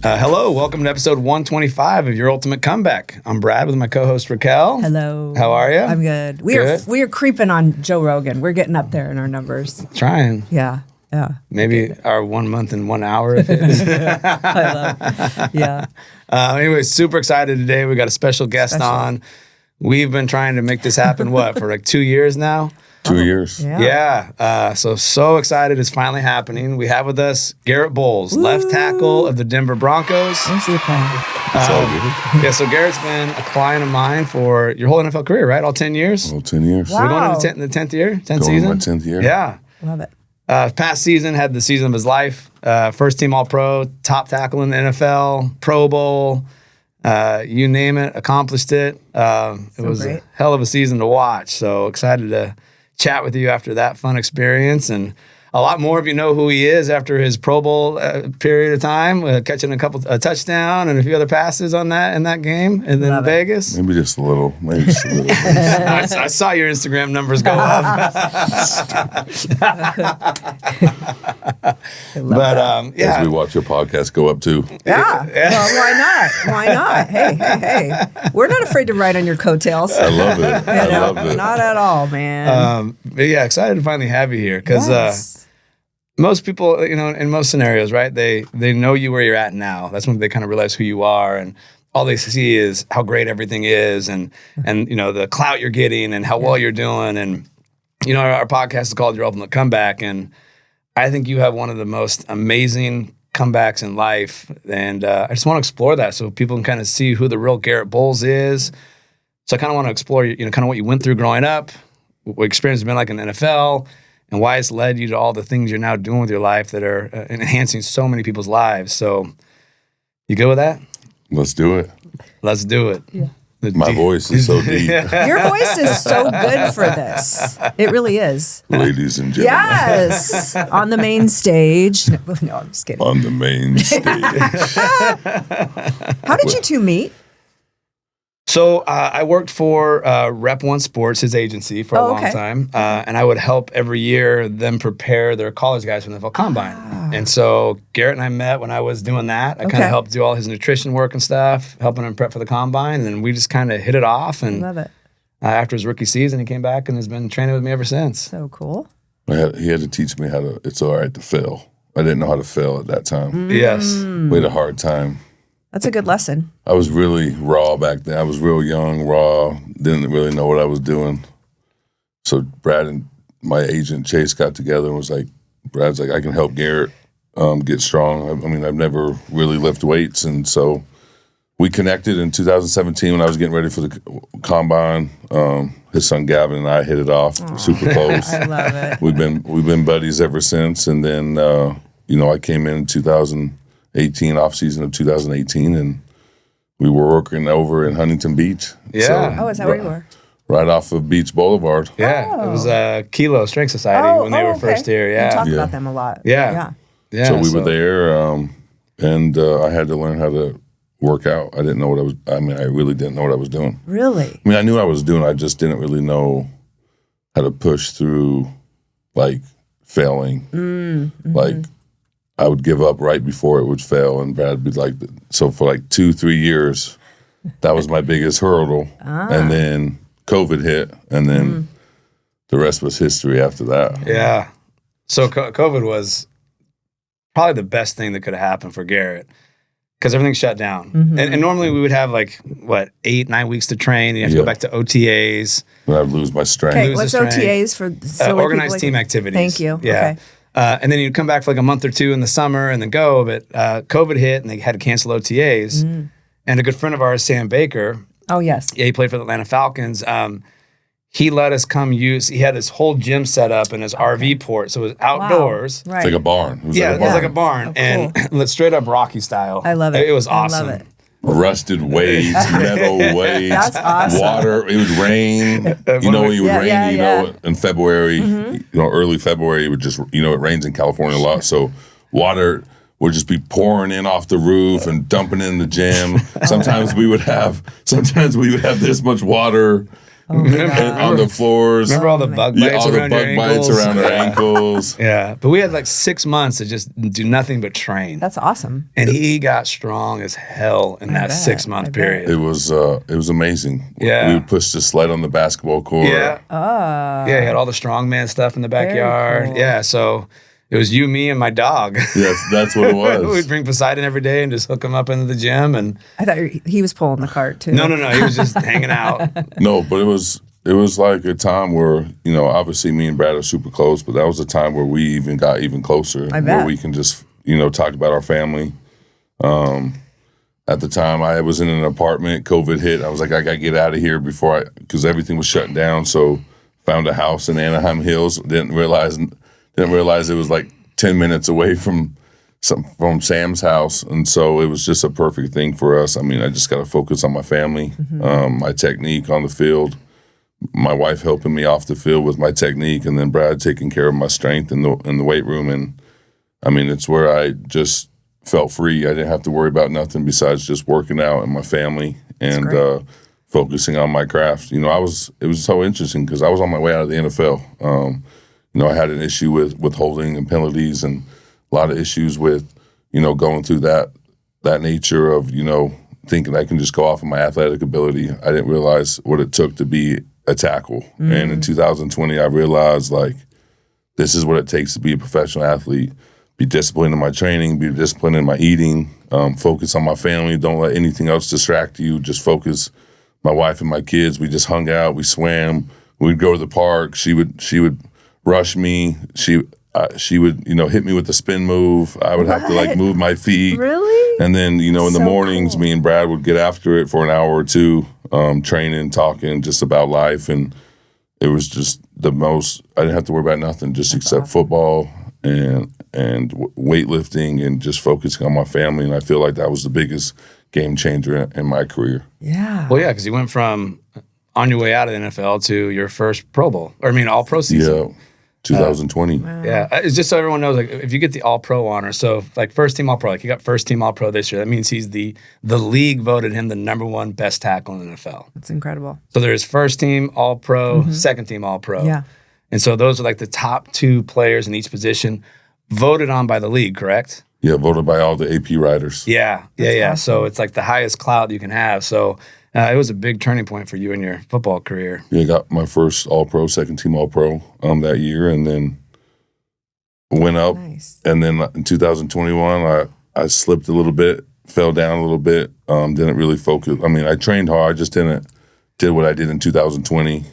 Hello, welcome to episode 125 of Your Ultimate Comeback. I'm Brad with my co-host Raquel. Hello. How are you? I'm good. We are creeping on Joe Rogan. We're getting up there in our numbers. Trying. Yeah. Maybe our 1 month and 1 hour. If it is. I love. Yeah. Anyway, super excited today. We got a special guest on. We've been trying to make this happen, for like 2 years now? 2 years. Yeah. So excited it's finally happening. We have with us Garett Bolles, left tackle of the Denver Broncos. Where's the applause? So Garett's been a client of mine for your whole NFL career, right? All 10 years? All 10 years. Wow. We're going into the 10th year? 10th Going season? my 10th year. Yeah. Love it. Past season had the season of his life. First team All-Pro, top tackle in the NFL, Pro Bowl, you name it, accomplished it. It was great. a hell of a season to watch. So excited to chat with you after that fun experience. And a lot more of you know who he is after his Pro Bowl period of time, catching a touchdown and a few other passes in that game, and then in Vegas. Maybe just a little. I saw your Instagram numbers go up. As we watch your podcast go up too. Yeah. Well, why not? Hey. We're not afraid to ride on your coattails. I love it. I love it. Not at all, man. But yeah, excited to finally have you here because most people, in most scenarios, right? They know you where you're at now. That's when they kind of realize who you are, and all they see is how great everything is, and the clout you're getting, and how well you're doing. And our podcast is called Your Ultimate Comeback, and I think you have one of the most amazing comebacks in life, and I just want to explore that so people can kind of see who the real Garett Bolles is. So I kind of want to explore, kind of what you went through growing up, what experience has been like in the NFL, and why it's led you to all the things you're now doing with your life that are enhancing so many people's lives. So, you good with that? Let's do it. Let's do it. Yeah. My voice is so deep. Your voice is so good for this. It really is. Ladies and gentlemen. Yes. On the main stage. No, I'm just kidding. On the main stage. How did you two meet? So I worked for Rep One Sports, his agency, for a long time, and I would help every year them prepare their college guys for the NFL Combine. And so Garett and I met when I was doing that. I kind of helped do all his nutrition work and stuff, helping him prep for the Combine, and then we just kind of hit it off. And love it. After his rookie season, he came back and has been training with me ever since. So cool. He had to teach me it's all right to fail. I didn't know how to fail at that time. Yes. We had a hard time. That's a good lesson. I was really raw back then. I was real young, raw, didn't really know what I was doing. So Brad and my agent Chase got together and was like, Brad's like, I can help Garett get strong. I mean, I've never really lifted weights. And so we connected in 2017 when I was getting ready for the Combine. His son Gavin and I hit it off super close. I love it. We've been buddies ever since. And then, I came in 2018, off season of 2018, and we were working over in Huntington Beach. Yeah. So, is that where you were? Right off of Beach Boulevard. Yeah. It was Kilo Strength Society when they were first here. Yeah. We talk about them a lot. Yeah. So we were there, and I had to learn how to work out. I didn't know what I really didn't know what I was doing. Really? I mean, I knew what I was doing. I just didn't really know how to push through, like, failing. Mm-hmm. Like, I would give up right before it would fail, and Brad would be like, so for like 2-3 years, that was my biggest hurdle. And then COVID hit, and then the rest was history after that. Yeah. So COVID was probably the best thing that could have happened for Garett because everything shut down. Mm-hmm. And normally we would have 8-9 weeks to train. You have to go back to OTAs. And I'd lose my strength. Okay, what's OTAs for? Organized team activities. Thank you. Yeah. Okay. And then you'd come back for like a month or two in the summer and then go. But COVID hit and they had to cancel OTAs. And a good friend of ours, Sam Baker. Oh, yes. Yeah, he played for the Atlanta Falcons. He let us come use. He had this whole gym set up in his RV port, so it was outdoors. Wow. Right. It's like a barn. It was like a barn, and straight up Rocky style. I love it. It was awesome. I love it. Rusted waves, metal waves, That's awesome. water. It would rain. When it would rain, in February, early February, it would just, it rains in California a lot. So water would just be pouring in off the roof and dumping in the gym. Sometimes we would have this much water Oh my God. And on the floors. Remember all the bug bites all the around bug your bites ankles? around their ankles. Yeah, but we had like 6 months to just do nothing but train. That's awesome. And he got strong as hell in that bet. 6 month I bet. period. It was amazing. Yeah. We would push the sled on the basketball court. Yeah. Yeah, he had all the strongman stuff in the backyard. cool. Yeah, so it was you, me, and my dog. Yes, that's what it was. We'd bring Poseidon every day and just hook him up into the gym. And I thought he was pulling the cart too. no, he was just hanging out. No, but it was like a time where, obviously me and Brad are super close, but that was a time where we even got even closer. I bet. Where we can just, talk about our family. At the time, I was in an apartment. COVID hit. I was like, I got to get out of here because everything was shutting down. So found a house in Anaheim Hills. Didn't realize it was like 10 minutes away from Sam's house. And so it was just a perfect thing for us. I mean, I just got to focus on my family, my technique on the field, my wife helping me off the field with my technique, and then Brad taking care of my strength in the weight room. And I mean, it's where I just felt free. I didn't have to worry about nothing besides just working out and my family and focusing on my craft. It was so interesting because I was on my way out of the NFL. I had an issue with holding and penalties and a lot of issues with, going through that nature of, thinking I can just go off of my athletic ability. I didn't realize what it took to be a tackle. And in 2020, I realized, like, this is what it takes to be a professional athlete. Be disciplined in my training, be disciplined in my eating, focus on my family. Don't let anything else distract you. Just focus. My wife and my kids, we just hung out. We swam. We'd go to the park. She would rush me. She would, hit me with the spin move. I would have to like move my feet. Really? And then, in the mornings, cool. me and Brad would get after it for an hour or two, training, talking just about life. And it was just I didn't have to worry about nothing except football and weightlifting and just focusing on my family. And I feel like that was the biggest game changer in my career. Yeah. Well, yeah, because you went from on your way out of the NFL to your first Pro Bowl, all-pro season. Yeah, 2020. Yeah, it's just so everyone knows, like, if you get the All-Pro honor, so like first team All-Pro, like he got first team All-Pro this year, that means he's the league voted him the #1 best tackle in the NFL. That's incredible. So there's first team All-Pro, second team All-Pro. Yeah. And so those are like the top 2 players in each position voted on by the league, correct? Yeah, voted by all the AP writers. Yeah. Awesome. So it's like the highest clout you can have. So it was a big turning point for you in your football career. Yeah, I got my first All-Pro, second team All-Pro that year, and then went up. Nice. And then in 2021, I slipped a little bit, fell down a little bit, didn't really focus. I mean, I trained hard, I just did what I did in 2020.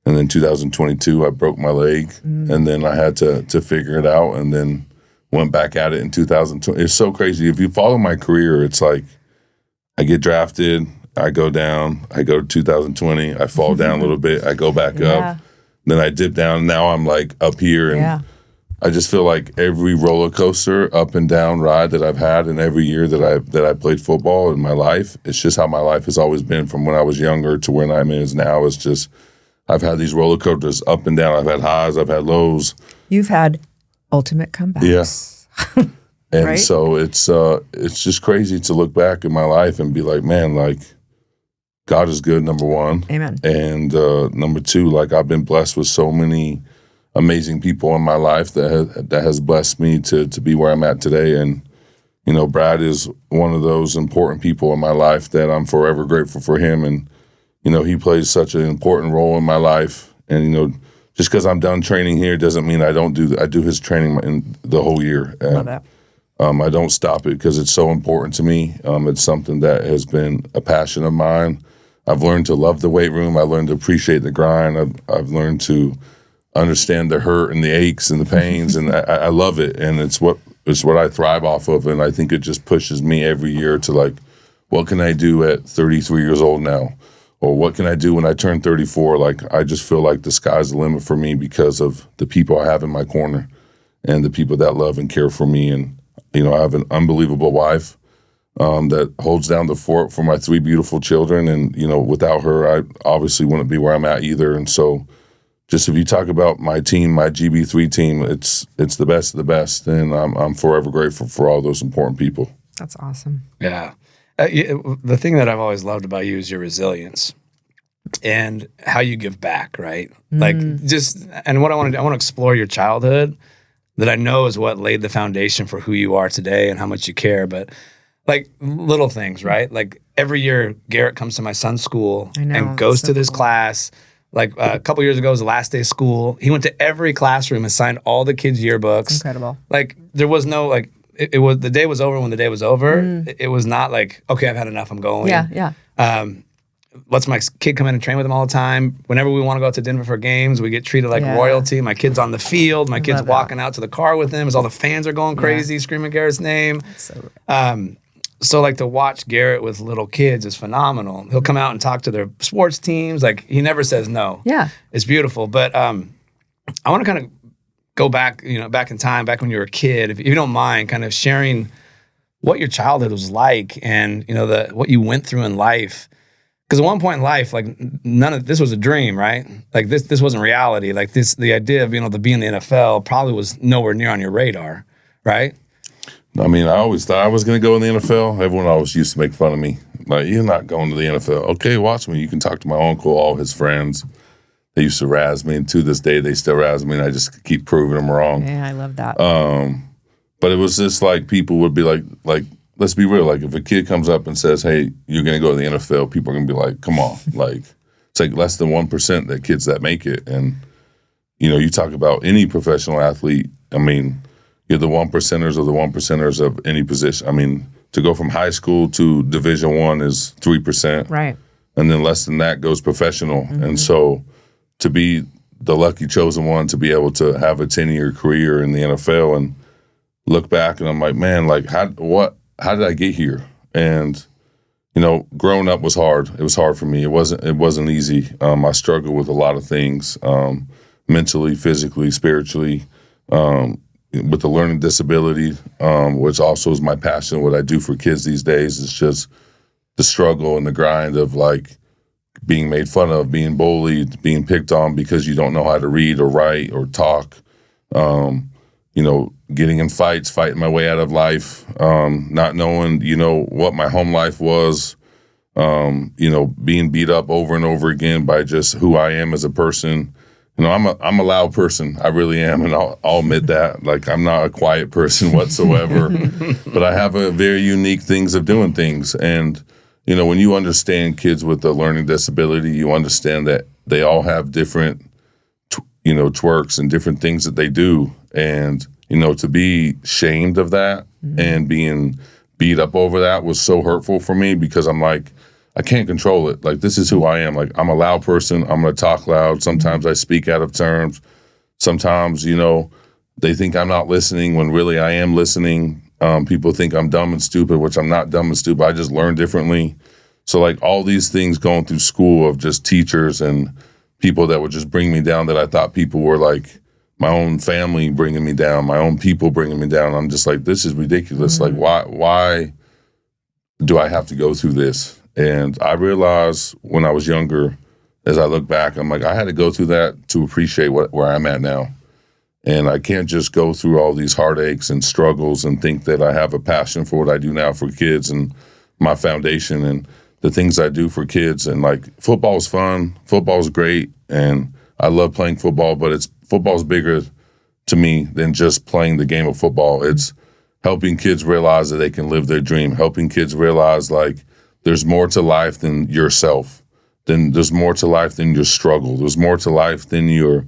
And then 2022, I broke my leg, and then I had to figure it out, and then went back at it in 2020. It's so crazy. If you follow my career, it's like I get drafted, I go down, I go to 2020, I fall down a little bit, I go back up, then I dip down. Now I'm like up here, and I just feel like every roller coaster, up and down ride that I've had, and every year that I played football in my life, it's just how my life has always been from when I was younger to where I'm is now. It's just I've had these roller coasters up and down. I've had highs, I've had lows. You've had ultimate comebacks. Yeah. And right? so it's just crazy to look back in my life and be like, man, like, God is good, number one. Amen. And number two, like, I've been blessed with so many amazing people in my life that has blessed me to be where I'm at today. And, Brad is one of those important people in my life that I'm forever grateful for him. And, he plays such an important role in my life. And, just because I'm done training here doesn't mean I don't I do his training in the whole year. Love that. I don't stop it because it's so important to me. It's something that has been a passion of mine. I've learned to love the weight room. I learned to appreciate the grind. I've learned to understand the hurt and the aches and the pains, and I love it. And it's what I thrive off of. And I think it just pushes me every year to, like, what can I do at 33 years old now? Or what can I do when I turn 34? Like, I just feel like the sky's the limit for me because of the people I have in my corner and the people that love and care for me. And, I have an unbelievable wife that holds down the fort for my 3 beautiful children. And, without her, I obviously wouldn't be where I'm at either. And so just if you talk about my team, my GB3 team, it's the best of the best. And I'm forever grateful for all those important people. That's awesome. Yeah. The thing that I've always loved about you is your resilience. and how you give back, right? Like and what I want to explore your childhood that I know is what laid the foundation for who you are today and how much you care. But like little things, right? Like every year Garett comes to my son's school and goes to this class. Like a couple years ago was the last day of school. He went to every classroom and signed all the kids' yearbooks. It's incredible. Like there was no like, it was, the day was over when the day was over. It was not like, okay, I've had enough, I'm going. Yeah. Lets my kid come in and train with him all the time. Whenever we want to go out to Denver for games, we get treated like royalty. My kid's on the field. My kid's walking out to the car with him as all the fans are going crazy, screaming Garett's name. So like to watch Garett with little kids is phenomenal. He'll come out and talk to their sports teams. Like he never says no. Yeah. It's beautiful. But I want to kind of go back, back in time, back when you were a kid, if you don't mind kind of sharing what your childhood was like and, what you went through in life. Because at one point in life, like none of this was a dream, right? Like this wasn't reality. Like the idea of being able to be in the NFL probably was nowhere near on your radar, right? I mean, I always thought I was going to go in the NFL. Everyone always used to make fun of me. Like, you're not going to the NFL. Okay, watch me. You can talk to my uncle, all his friends. They used to razz me, and to this day, they still razz me, and I just keep proving them wrong. Yeah, I love that. But it was just like people would be like, let's be real. Like, if a kid comes up and says, hey, you're going to go to the NFL, people are going to be like, come on. Like, it's like less than 1% that kids that make it. And, you talk about any professional athlete, I mean, you're the 1%ers of the 1%ers of any position. I mean, to go from high school to Division I is 3%. Right. And then less than that goes professional. And so to be the lucky chosen one to be able to have a 10-year career in the NFL and look back and I'm like, man, like how did I get here? And, growing up was hard. It was hard for me. It wasn't easy. I struggled with a lot of things, mentally, physically, spiritually, with the learning disability, which also is my passion. What I do for kids these days is just the struggle and the grind of like being made fun of, being bullied, being picked on because you don't know how to read or write or talk, getting in fights, fighting my way out of life, not knowing, what my home life was, being beat up over and over again by just who I am as a person. I'm a loud person. I really am, and I'll admit that. Like, I'm not a quiet person whatsoever, but I have a very unique things of doing things. And, when you understand kids with a learning disability, you understand that they all have different, twerks and different things that they do. And, to be shamed of that and being beat up over that was so hurtful for me because I'm like, I can't control it. Like, this is who I am. Like, I'm a loud person. I'm going to talk loud. Sometimes I speak out of terms. Sometimes, they think I'm not listening when really I am listening. People think I'm dumb and stupid, which I'm not dumb and stupid. I just learn differently. So, like, all these things going through school of just teachers and people that would just bring me down that I thought people were like my own family bringing me down, my own people bringing me down. I'm just like, this is ridiculous. Like, why do I have to go through this? And I realized when I was younger, as I look back, I'm like, I had to go through that to appreciate where I'm at now. And I can't just go through all these heartaches and struggles and think that I have a passion for what I do now for kids and my foundation and the things I do for kids. And like, football's fun, football's great, and I love playing football, but football's bigger to me than just playing the game of football. It's helping kids realize that they can live their dream, helping kids realize like, there's more to life than yourself. There's more to life than your struggle. There's more to life than your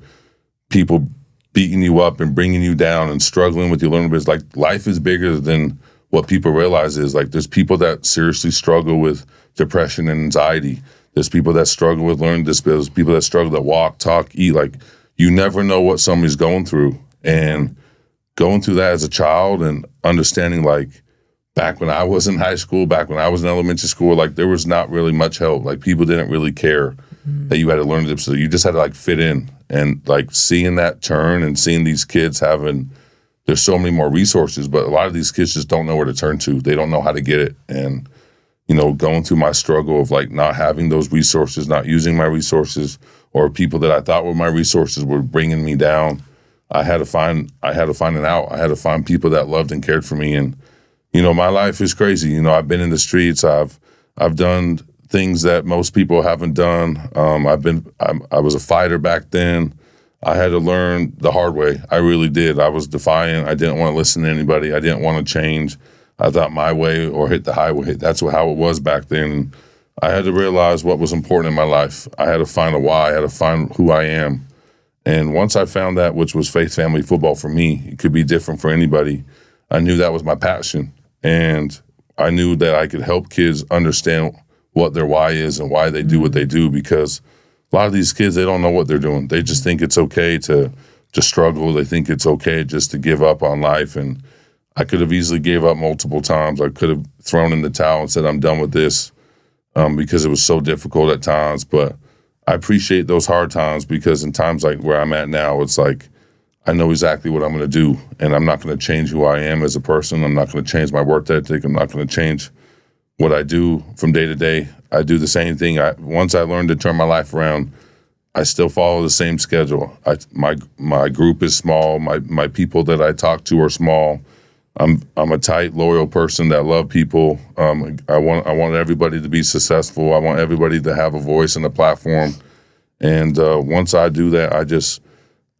people beating you up and bringing you down and struggling with your learning. But it's like life is bigger than what people realize is. Like, there's people that seriously struggle with depression and anxiety. There's people that struggle with learning disabilities. There's people that struggle to walk, talk, eat. Like, you never know what somebody's going through. And going through that as a child and understanding like, back when I was in high school, back when I was in elementary school, like there was not really much help. Like people didn't really care that you had to learn this. So you just had to like fit in and like seeing that turn and seeing these kids there's so many more resources, but a lot of these kids just don't know where to turn to. They don't know how to get it. And, going through my struggle of like not having those resources, not using my resources, or people that I thought were my resources were bringing me down. I had to find an out. I had to find people that loved and cared for me. And, my life is crazy. I've been in the streets. I've done things that most people haven't done. I was a fighter back then. I had to learn the hard way. I really did. I was defiant. I didn't want to listen to anybody. I didn't want to change. I thought my way or hit the highway. That's how it was back then. And I had to realize what was important in my life. I had to find a why. I had to find who I am. And once I found that, which was faith, family, football for me, it could be different for anybody. I knew that was my passion. And I knew that I could help kids understand what their why is and why they do what they do, because a lot of these kids, they don't know what they're doing. They just think it's okay to struggle. They think it's okay just to give up on life. And I could have easily gave up multiple times. I could have thrown in the towel and said, I'm done with this, because it was so difficult at times. But I appreciate those hard times, because in times like where I'm at now, it's like I know exactly what I'm going to do, and I'm not going to change who I am as a person. I'm not going to change my work ethic. I'm not going to change what I do from day to day. I do the same thing. Once I learned to turn my life around, I still follow the same schedule. My group is small. My people that I talk to are small. I'm a tight, loyal person that love people. I want everybody to be successful. I want everybody to have a voice and a platform. And once I do that,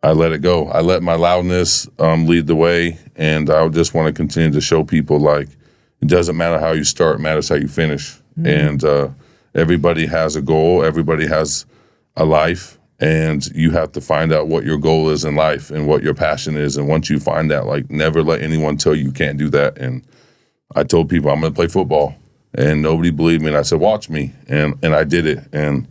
I let it go. I let my loudness lead the way, and I just want to continue to show people, like, it doesn't matter how you start, it matters how you finish. And everybody has a goal. Everybody has a life. And you have to find out what your goal is in life and what your passion is. And once you find that, like, never let anyone tell you can't do that. And I told people I'm going to play football, and nobody believed me. And I said, watch me. And I did it. And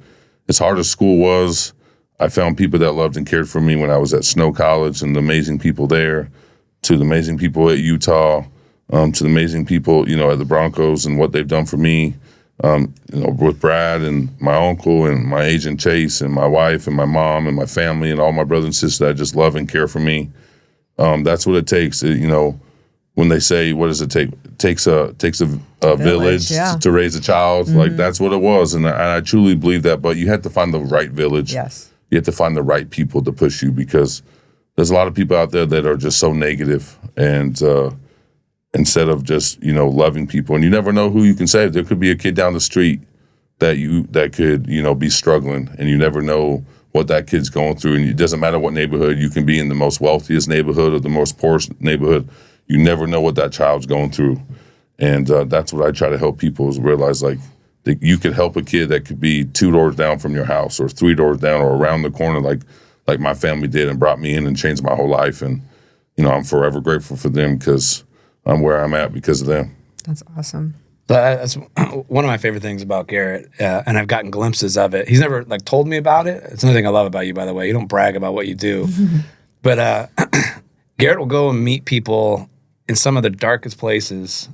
as hard as school was, I found people that loved and cared for me when I was at Snow College, and the amazing people there, to the amazing people at Utah, to the amazing people, at the Broncos and what they've done for me. With Brad and my uncle and my agent Chase and my wife and my mom and my family and all my brothers and sisters that just love and care for me. That's what it takes. When they say, what does it take? It takes a village to raise a child. Like, that's what it was. And I truly believe that. But you have to find the right village. Yes. You have to find the right people to push you, because there's a lot of people out there that are just so negative, and instead of just, loving people. And you never know who you can save. There could be a kid down the street that could, be struggling, and you never know what that kid's going through. And it doesn't matter what neighborhood. You can be in the most wealthiest neighborhood or the most poorest neighborhood. You never know what that child's going through. And that's what I try to help people, is realize, like, that you could help a kid that could be 2 doors down from your house, or 3 doors down, or around the corner, like my family did, and brought me in and changed my whole life. And, I'm forever grateful for them, because I'm where I'm at because of them. That's awesome. That's one of my favorite things about Garett, and I've gotten glimpses of it. He's never told me about it. It's another thing I love about you, by the way. You don't brag about what you do. But Garett will go and meet people in some of the darkest places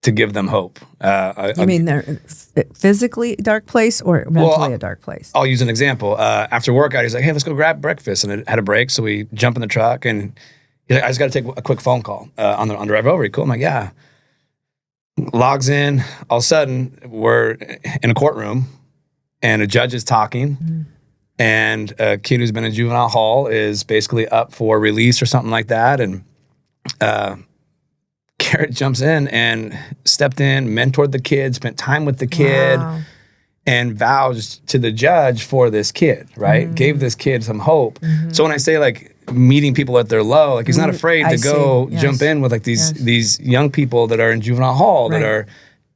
to give them hope. You mean they're physically dark place or mentally a dark place? I'll use an example. After workout, he's like, hey, let's go grab breakfast. And it had a break, so we jump in the truck, and he's like, I just got to take a quick phone call on the drive over. Cool. I'm like, yeah. Logs in. All of a sudden, we're in a courtroom, and a judge is talking, and a kid who's been in juvenile hall is basically up for release or something like that. And Garett jumps in and stepped in, mentored the kid, spent time with the kid, and vows to the judge for this kid, right? Gave this kid some hope. So when I say, meeting people at their low, he's not afraid to go jump in with these young people that are in juvenile hall that are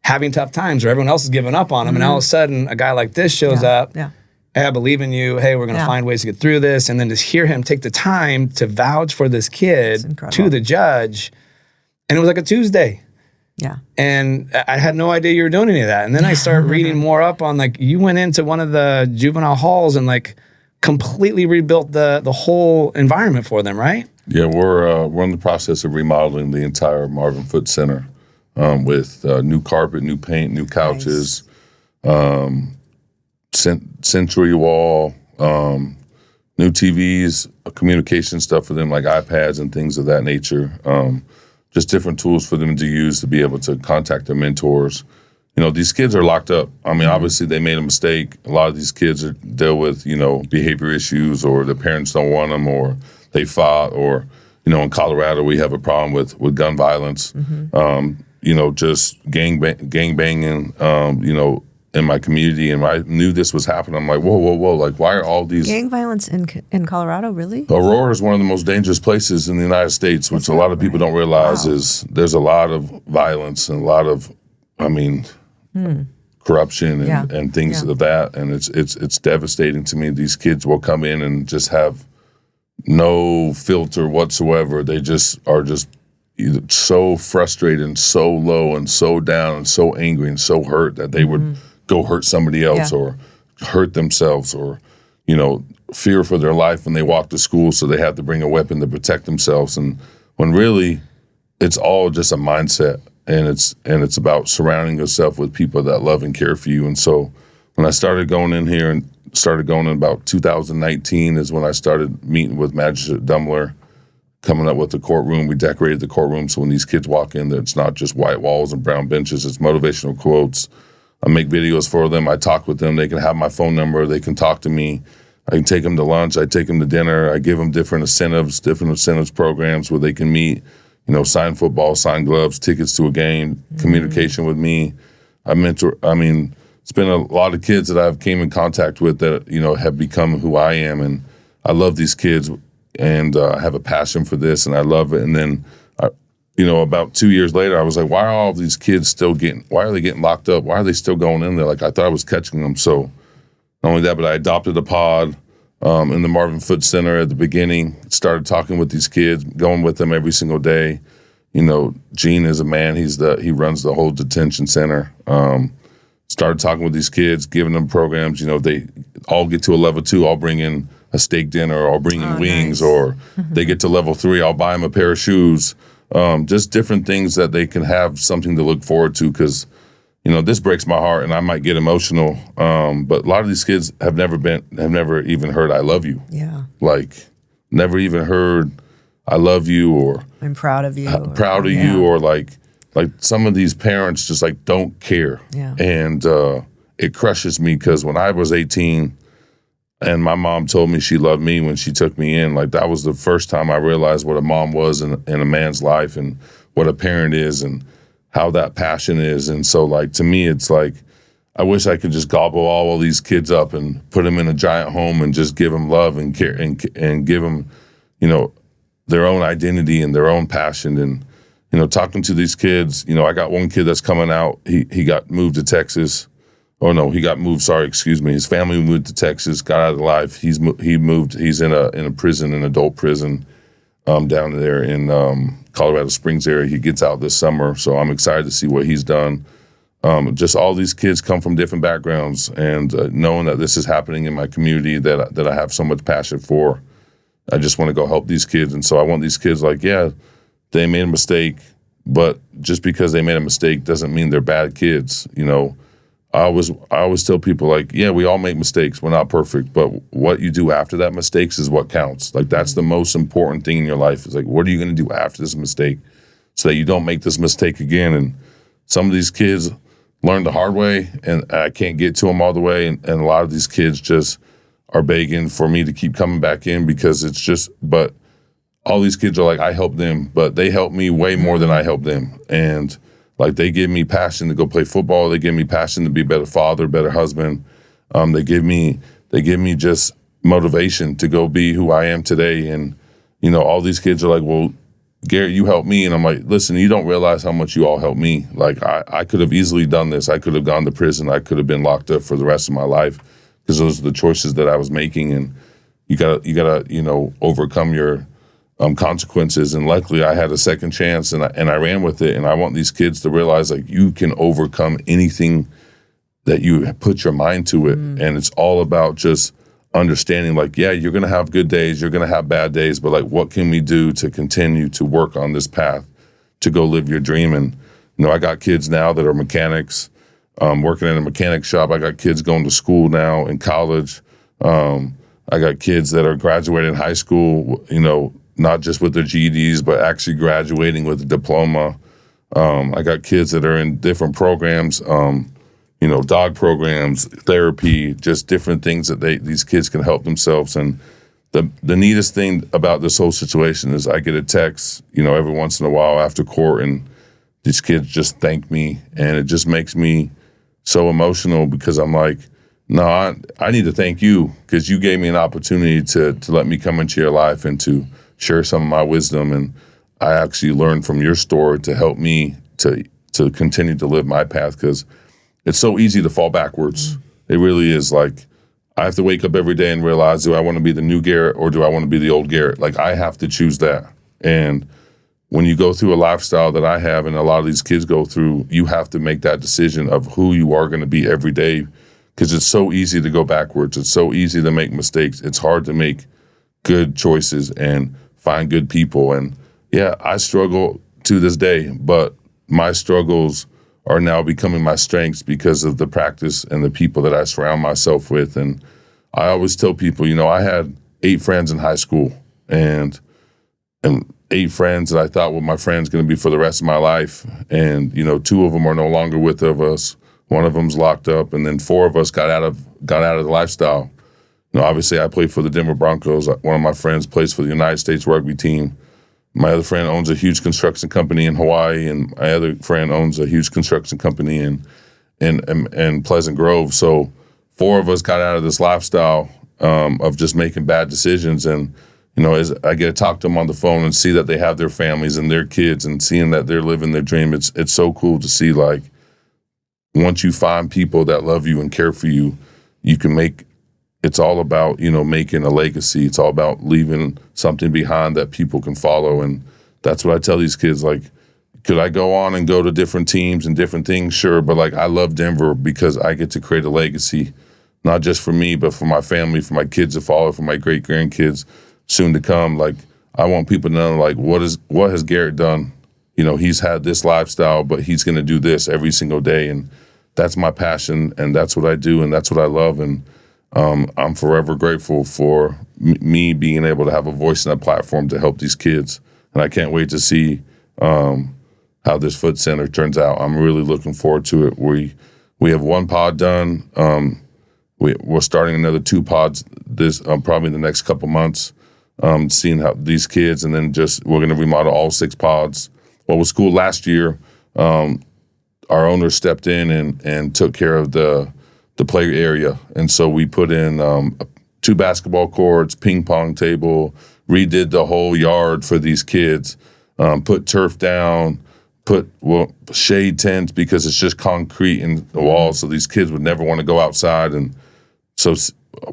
having tough times, or everyone else is giving up on them. And all of a sudden, a guy like this shows up. Hey, I believe in you. Hey, we're going to find ways to get through this. And then to hear him take the time to vouch for this kid to the judge. And it was like a Tuesday. Yeah. And I had no idea you were doing any of that. And then I started reading more up on, you went into one of the juvenile halls and completely rebuilt the whole environment for them, right? Yeah, we're in the process of remodeling the entire Marvin Foote Center with new carpet, new paint, new couches, century wall, new TVs, communication stuff for them, like iPads and things of that nature. Just different tools for them to use to be able to contact their mentors. These kids are locked up. I mean, obviously they made a mistake. A lot of these kids deal with, behavior issues, or the parents don't want them, or they fought, or, in Colorado we have a problem with gun violence, just gang banging, in my community, and I knew this was happening. I'm like, whoa, whoa, whoa! Like, why are all these gang violence in Colorado? Really? Aurora is one of the most dangerous places in the United States, which a lot of people don't realize is there's a lot of violence and a lot of, corruption and things of that, and it's devastating to me. These kids will come in and just have no filter whatsoever. They just are just either so frustrated and so low and so down and so angry and so hurt that they would go hurt somebody else or hurt themselves, or fear for their life when they walk to school, so they have to bring a weapon to protect themselves. And when really it's all just a mindset, and it's about surrounding yourself with people that love and care for you. And so when I started going in here and started going in about 2019 is when I started meeting with Magistrate Dumbler, coming up with the courtroom. We decorated the courtroom so when these kids walk in, that it's not just white walls and brown benches, it's motivational quotes. I make videos for them. I talk with them. They can have my phone number. They can talk to me. I can take them to lunch. I take them to dinner. I give them different incentives programs where they can meet, sign football, sign gloves, tickets to a game, communication with me. It's been a lot of kids that I've came in contact with that, have become who I am. And I love these kids, and I have a passion for this, and I love it. And then, about 2 years later, I was like, why are all these kids why are they getting locked up? Why are they still going in there? Like, I thought I was catching them. So not only that, but I adopted a pod in the Marvin Foote Center at the beginning, started talking with these kids, going with them every single day. Gene is a man. He runs the whole detention center. Started talking with these kids, giving them programs. They all get to a level 2, I'll bring in a steak dinner, or I'll bring in wings, nice. Or they get to level 3, I'll buy them a pair of shoes. Just different things that they can have something to look forward to, because, this breaks my heart and I might get emotional. But a lot of these kids have never even heard I love you. Yeah. Like, never even heard I love you, or I'm proud of you. You, or like some of these parents just like don't care. Yeah. And it crushes me, because when I was 18 and my mom told me she loved me when she took me in, like, that was the first time I realized what a mom was in a man's life, and what a parent is, and how that passion is. And so, like, to me, it's like, I wish I could just gobble all these kids up and put them in a giant home and just give them love and care, and give them, their own identity and their own passion. And, talking to these kids, I got one kid that's coming out. He got moved to Texas. Oh no, he got moved. Sorry, excuse me. His family moved to Texas, got out of life. He moved. He's in a prison, an adult prison, down there in Colorado Springs area. He gets out this summer, so I'm excited to see what he's done. Just all these kids come from different backgrounds, and knowing that this is happening in my community that I have so much passion for, I just want to go help these kids. And so I want these kids, like, yeah, they made a mistake, but just because they made a mistake doesn't mean they're bad kids. I always tell people, like, yeah, we all make mistakes. We're not perfect, but what you do after that mistake is what counts. Like, that's the most important thing in your life. It's like, what are you going to do after this mistake so that you don't make this mistake again? And some of these kids learn the hard way, and I can't get to them all the way. And a lot of these kids just are begging for me to keep coming back in, because it's just, but all these kids are like, I help them, but they help me way more than I help them. And like, they give me passion to go play football. They give me passion to be a better father, better husband. They give me just motivation to go be who I am today. And, all these kids are like, well, Garett, you helped me. And I'm like, listen, you don't realize how much you all helped me. Like, I could have easily done this. I could have gone to prison. I could have been locked up for the rest of my life, because those are the choices that I was making. And you gotta, overcome your consequences. And luckily I had a second chance, and I ran with it. And I want these kids to realize, like, you can overcome anything that you put your mind to it. And it's all about just understanding, like, yeah, you're going to have good days, you're going to have bad days, but like, what can we do to continue to work on this path to go live your dream? And, I got kids now that are mechanics, working in a mechanic shop. I got kids going to school now in college. I got kids that are graduating high school, not just with their GEDs, but actually graduating with a diploma. I got kids that are in different programs, dog programs, therapy, just different things that these kids can help themselves. And the neatest thing about this whole situation is I get a text, every once in a while after court, and these kids just thank me, and it just makes me so emotional because I'm like, no, I need to thank you because you gave me an opportunity to let me come into your life and to share some of my wisdom. And I actually learned from your story to help me to continue to live my path, because it's so easy to fall backwards. It really is. Like, I have to wake up every day and realize, do I want to be the new Garett or do I want to be the old Garett? Like, I have to choose that. And when you go through a lifestyle that I have and a lot of these kids go through, you have to make that decision of who you are going to be every day, because it's so easy to go backwards. It's so easy to make mistakes. It's hard to make good choices and find good people. And yeah, I struggle to this day, but my struggles are now becoming my strengths because of the practice and the people that I surround myself with. And I always tell people, I had 8 friends in high school, and 8 friends that I thought were my friends going to be for the rest of my life. And, 2 of them are no longer with us. One of them's locked up, and then 4 of us got out of the lifestyle. Obviously I played for the Denver Broncos. One of my friends plays for the United States rugby team. My other friend owns a huge construction company in Hawaii, and my other friend owns a huge construction company in Pleasant Grove. So 4 of us got out of this lifestyle of just making bad decisions. And, as I get to talk to them on the phone and see that they have their families and their kids and seeing that they're living their dream, it's so cool to see, like, once you find people that love you and care for you, you can it's all about, making a legacy. It's all about leaving something behind that people can follow. And that's what I tell these kids, like, could I go on and go to different teams and different things? Sure. But, like, I love Denver because I get to create a legacy, not just for me, but for my family, for my kids to follow, for my great grandkids soon to come. Like, I want people to know, like, what has Garett done? He's had this lifestyle, but he's going to do this every single day. And that's my passion, and that's what I do, and that's what I love. And I'm forever grateful for me being able to have a voice and a platform to help these kids. And I can't wait to see how this foot center turns out. I'm really looking forward to it. We have 1 pod done. We're starting another 2 pods this probably the next couple months, seeing how these kids, and then we're going to remodel all 6 pods. What was cool last year, our owner stepped in and took care of the play area. And so we put in 2 basketball courts, ping pong table, redid the whole yard for these kids, put turf down, put shade tents because it's just concrete in the walls, so these kids would never want to go outside. And so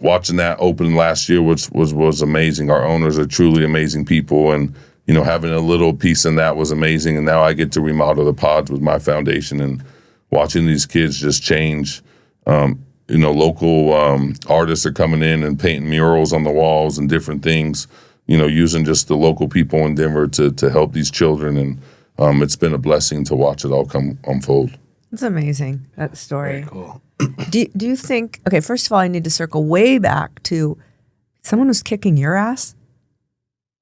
watching that open last year was amazing. Our owners are truly amazing people, and having a little piece in that was amazing. And now I get to remodel the pods with my foundation, and watching these kids just change. Local artists are coming in and painting murals on the walls and different things, using just the local people in Denver to help these children. And it's been a blessing to watch it all come unfold. It's amazing, that story. Very cool. Do you think, okay, first of all, I need to circle way back to someone who's kicking your ass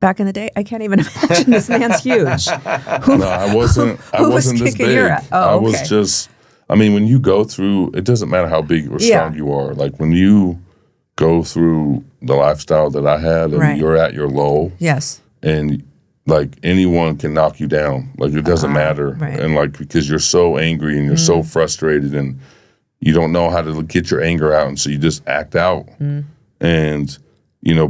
back in the day. I can't even imagine. This man's huge. No, I wasn't this big. Your ass? Oh, I was just, when you go through, it doesn't matter how big or strong you are. Like, when you go through the lifestyle that I had and you're at your low. Yes. And, like, anyone can knock you down. Like, it doesn't matter. Right. And, like, because you're so angry and you're so frustrated and you don't know how to get your anger out. And so you just act out. And,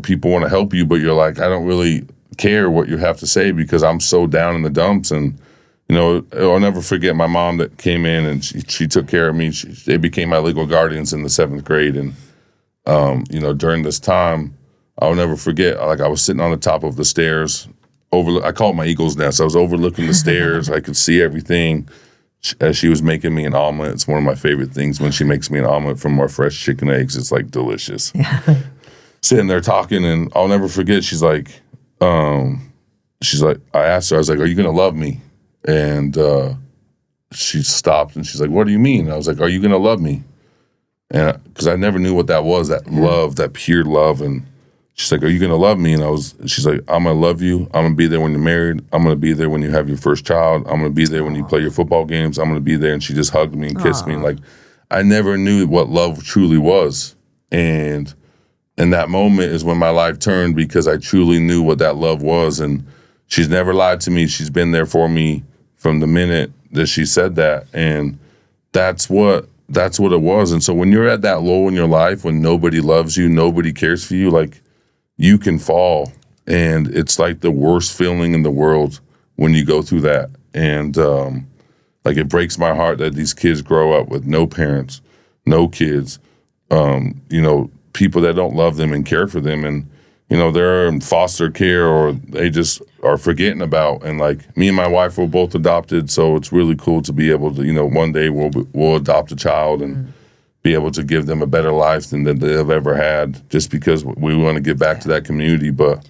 people want to help you, but you're like, I don't really care what you have to say because I'm so down in the dumps. And, I'll never forget my mom that came in and she took care of me. They became my legal guardians in the 7th grade. And, during this time, I'll never forget, like, I was sitting on the top of the stairs. I call it my eagle's nest. I was overlooking the stairs. I could see everything as she was making me an omelet. It's one of my favorite things when she makes me an omelet from our fresh chicken eggs. It's, like, delicious. Yeah. Sitting there talking, and I'll never forget, she's like, I asked her, I was like, are you going to love me? And she stopped, and she's like, what do you mean? And I was like, are you going to love me? And because I never knew what that was, that love, that pure love. And she's like, are you going to love me? And she's like, I'm going to love you. I'm going to be there when you're married. I'm going to be there when you have your first child. I'm going to be there when you play your football games. I'm going to be there. And she just hugged me and kissed me. And, like, I never knew what love truly was. And in that moment is when my life turned, because I truly knew what that love was. And she's never lied to me. She's been there for me from the minute that she said that. And that's what that's what it was. And so when you're at that low in your life, when nobody loves you, nobody cares for you, like, you can fall. And it's like the worst feeling in the world when you go through that. And like, it breaks my heart that these kids grow up with no parents, no kids, you know, people that don't love them and care for them. And, you know, they're in foster care or they just are forgetting about. And like, me and my wife were both adopted, so it's really cool to be able to, you know, one day we'll adopt a child and be able to give them a better life than they've ever had, just because we want to give back to that community. But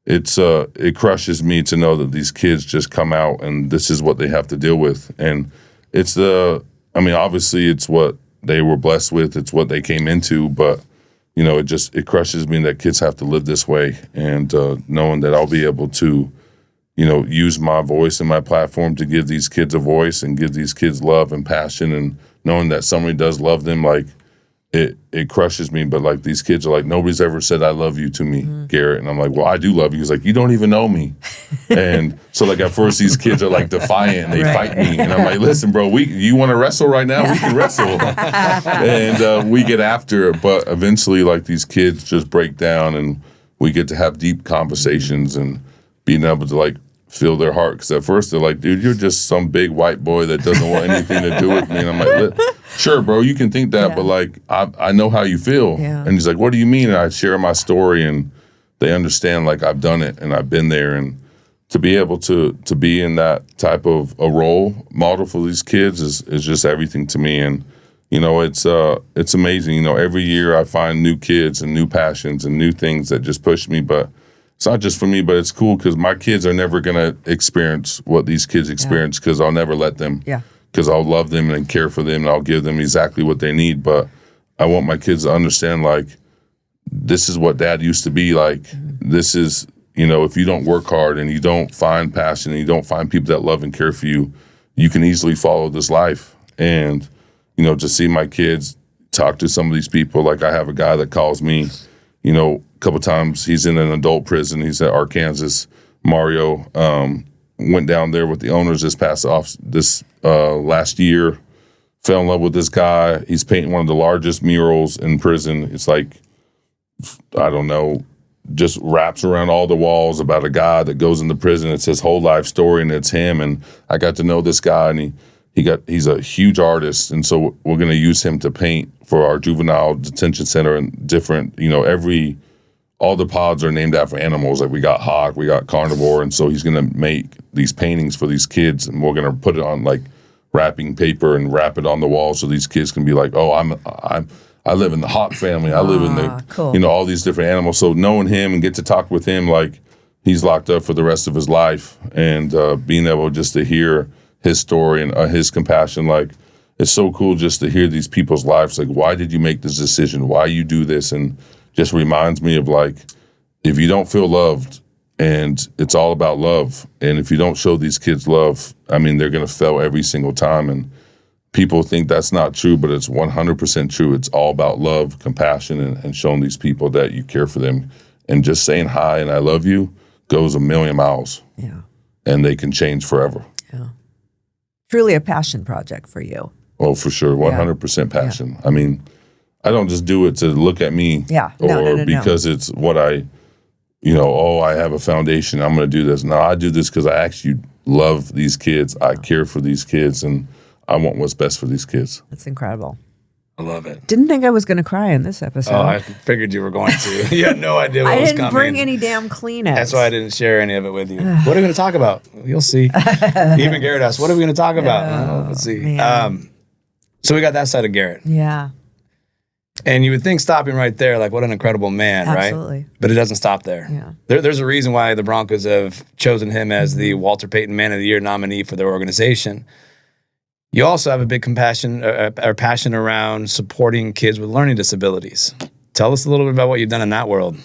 it crushes me to know that these kids just come out and this is what they have to deal with. And obviously it's what they were blessed with, it's what they came into, but you know, it crushes me that kids have to live this way. And knowing that I'll be able to, you know, use my voice and my platform to give these kids a voice and give these kids love and passion, and knowing that somebody does love them, like, it crushes me. But like, these kids are like, nobody's ever said I love you to me, Garett. And I'm like, well, I do love you. He's like, you don't even know me. And so like, at first these kids are like defiant and they fight me. And I'm like, listen, bro, you want to wrestle right now? We can wrestle. And we get after it. But eventually, like, these kids just break down and we get to have deep conversations and being able to like feel their heart. Because at first they're like, dude, you're just some big white boy that doesn't want anything to do with me. And I'm like, sure, bro, you can think that, but like, I know how you feel. Yeah. And he's like, what do you mean? And I share my story and they understand, like, I've done it and I've been there. And to be able to be in that type of a role model for these kids is just everything to me. And, you know, it's amazing. You know, every year I find new kids and new passions and new things that just push me. But it's not just for me, but it's cool because my kids are never going to experience what these kids experience, because I'll never let them. Yeah. Because I'll love them and care for them and I'll give them exactly what they need. But I want my kids to understand, like, this is what dad used to be like. This is, you know, if you don't work hard and you don't find passion and you don't find people that love and care for you, you can easily follow this life. And, you know, to see my kids talk to some of these people, like, I have a guy that calls me, you know, a couple times. He's in an adult prison. He's at Arkansas. Mario went down there with the owners this last year, fell in love with this guy. He's painting one of the largest murals in prison. It's like, I don't know, just wraps around all the walls about a guy that goes into prison. It's his whole life story and it's him. And I got to know this guy, and he's a huge artist. And so we're going to use him to paint for our juvenile detention center and different, you know, all the pods are named after animals. Like, we got hawk, we got carnivore. And so he's going to make these paintings for these kids, and we're going to put it on like wrapping paper and wrap it on the wall so these kids can be like, oh, I live in the hawk family. I live in the, cool. You know, all these different animals. So knowing him and get to talk with him, like, he's locked up for the rest of his life, and being able just to hear his story and his compassion, like, it's so cool just to hear these people's lives. Like, why did you make this decision? Why you do this? And just reminds me of, like, if you don't feel loved, and it's all about love, and if you don't show these kids love, I mean, they're going to fail every single time. And people think that's not true, but it's 100% true. It's all about love, compassion, and showing these people that you care for them. And just saying hi and I love you goes a million miles. Yeah. And they can change forever. Yeah. Truly a passion project for you. Oh, for sure. 100% passion. Yeah. I mean, I don't just do it to look at me, or because it's what I have a foundation, I'm going to do this. No, I do this because I actually love these kids. I care for these kids, and I want what's best for these kids. That's incredible. I love it. Didn't think I was going to cry in this episode. Oh, I figued you were going to. You had no idea what was coming. I didn't bring any damn Kleenex. That's why I didn't share any of it with you. What are we going to talk about? You'll see. Even Garett asked, what are we going to talk about? Let's see. So we got that side of Garett. Yeah. And you would think stopping right there, like, what an incredible man, Absolutely. Right? But it doesn't stop there. Yeah. There's a reason why the Broncos have chosen him as the Walter Payton Man of the Year nominee for their organization. You also have a big passion around supporting kids with learning disabilities. Tell us a little bit about what you've done in that world.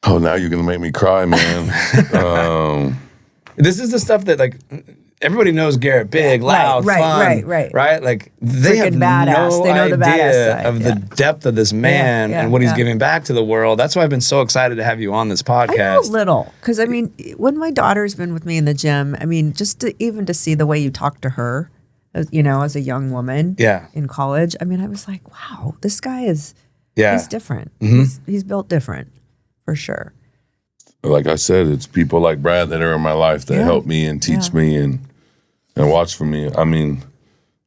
Oh, now you're going to make me cry, man. This is the stuff that, like, everybody knows Garett, big, loud, fun, right? Like, they have badass. They know the idea side. of the depth of this man and what he's giving back to the world. That's why I've been so excited to have you on this podcast. I know a little, because, I mean, when my daughter's been with me in the gym, I mean, just to see the way you talk to her, as a young woman Yeah. in college. I mean, I was like, wow, this guy he's different. He's built different for sure. Like I said, it's people like Brad that are in my life that help me and teach me and watch for me. I mean,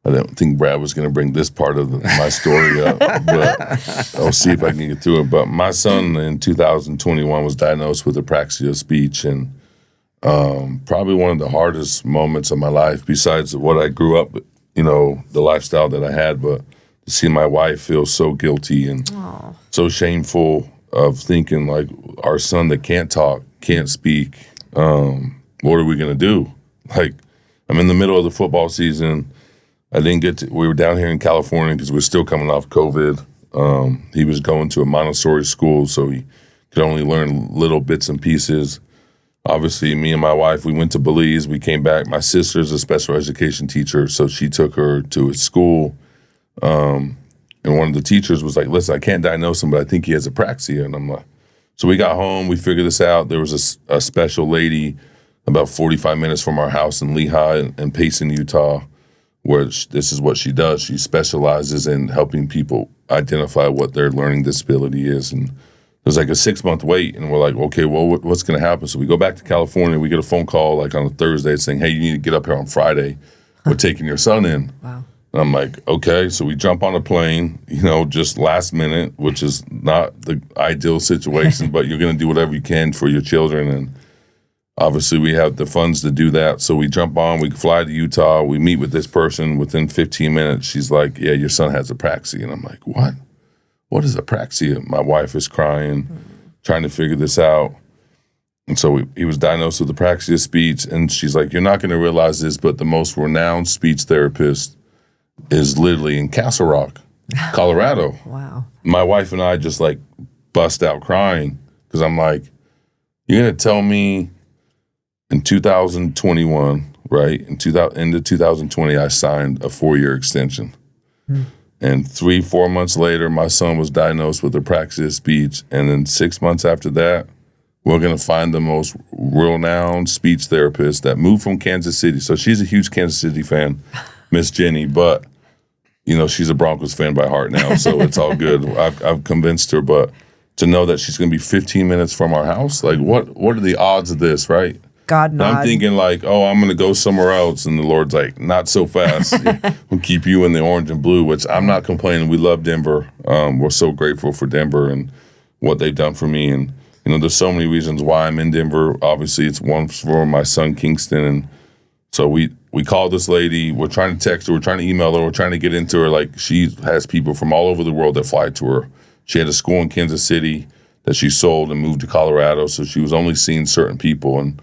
I don't think Brad was going to bring this part of my story up, but I'll see if I can get through it. But my son in 2021 was diagnosed with apraxia of speech, and probably one of the hardest moments of my life, besides what I grew up, the lifestyle that I had, but to see my wife feel so guilty and so shameful of thinking like our son that can't talk, can't speak, what are we going to do? Like, I'm in the middle of the football season. I didn't get to, we were down here in California because we're still coming off COVID. He was going to a Montessori school, so he could only learn little bits and pieces. Obviously, me and my wife, we went to Belize. We came back. My sister's a special education teacher, so she took her to a school. And one of the teachers was like, listen, I can't diagnose him, but I think he has apraxia. And I'm like, so we got home. We figured this out. There was a special lady about 45 minutes from our house in Lehigh in Payson, Utah, where this is what she does. She specializes in helping people identify what their learning disability is. And there's like a 6-month wait, and we're like, okay, well, what's going to happen? So we go back to California. We get a phone call like on a Thursday saying, hey, you need to get up here on Friday. We're taking your son in. Wow. And I'm like, okay. So we jump on a plane, just last minute, which is not the ideal situation, but you're going to do whatever you can for your children. And obviously, we have the funds to do that. So we jump on, we fly to Utah, we meet with this person. Within 15 minutes, she's like, yeah, your son has apraxia. And I'm like, what? What is apraxia? My wife is crying, trying to figure this out. And so he was diagnosed with apraxia of speech. And she's like, you're not going to realize this, but the most renowned speech therapist is literally in Castle Rock, Colorado. Wow. My wife and I just like bust out crying because I'm like, you're going to tell me in 2021, right? Into 2020, I signed a 4-year extension. And 3-4 months later, my son was diagnosed with apraxia of speech. And then 6 months after that, we're going to find the most renowned speech therapist that moved from Kansas City. So she's a huge Kansas City fan, Miss Jenny, but she's a Broncos fan by heart now, so it's all good. I've convinced her, but to know that she's going to be 15 minutes from our house, like what are the odds of this, right? God nod. I'm thinking like, oh, I'm going to go somewhere else. And the Lord's like, not so fast. We'll keep you in the orange and blue, which I'm not complaining. We love Denver. We're so grateful for Denver and what they've done for me. And, there's so many reasons why I'm in Denver. Obviously, it's one for my son, Kingston. And so we called this lady. We're trying to text her. We're trying to email her. We're trying to get into her. Like, she has people from all over the world that fly to her. She had a school in Kansas City that she sold and moved to Colorado. So she was only seeing certain people. And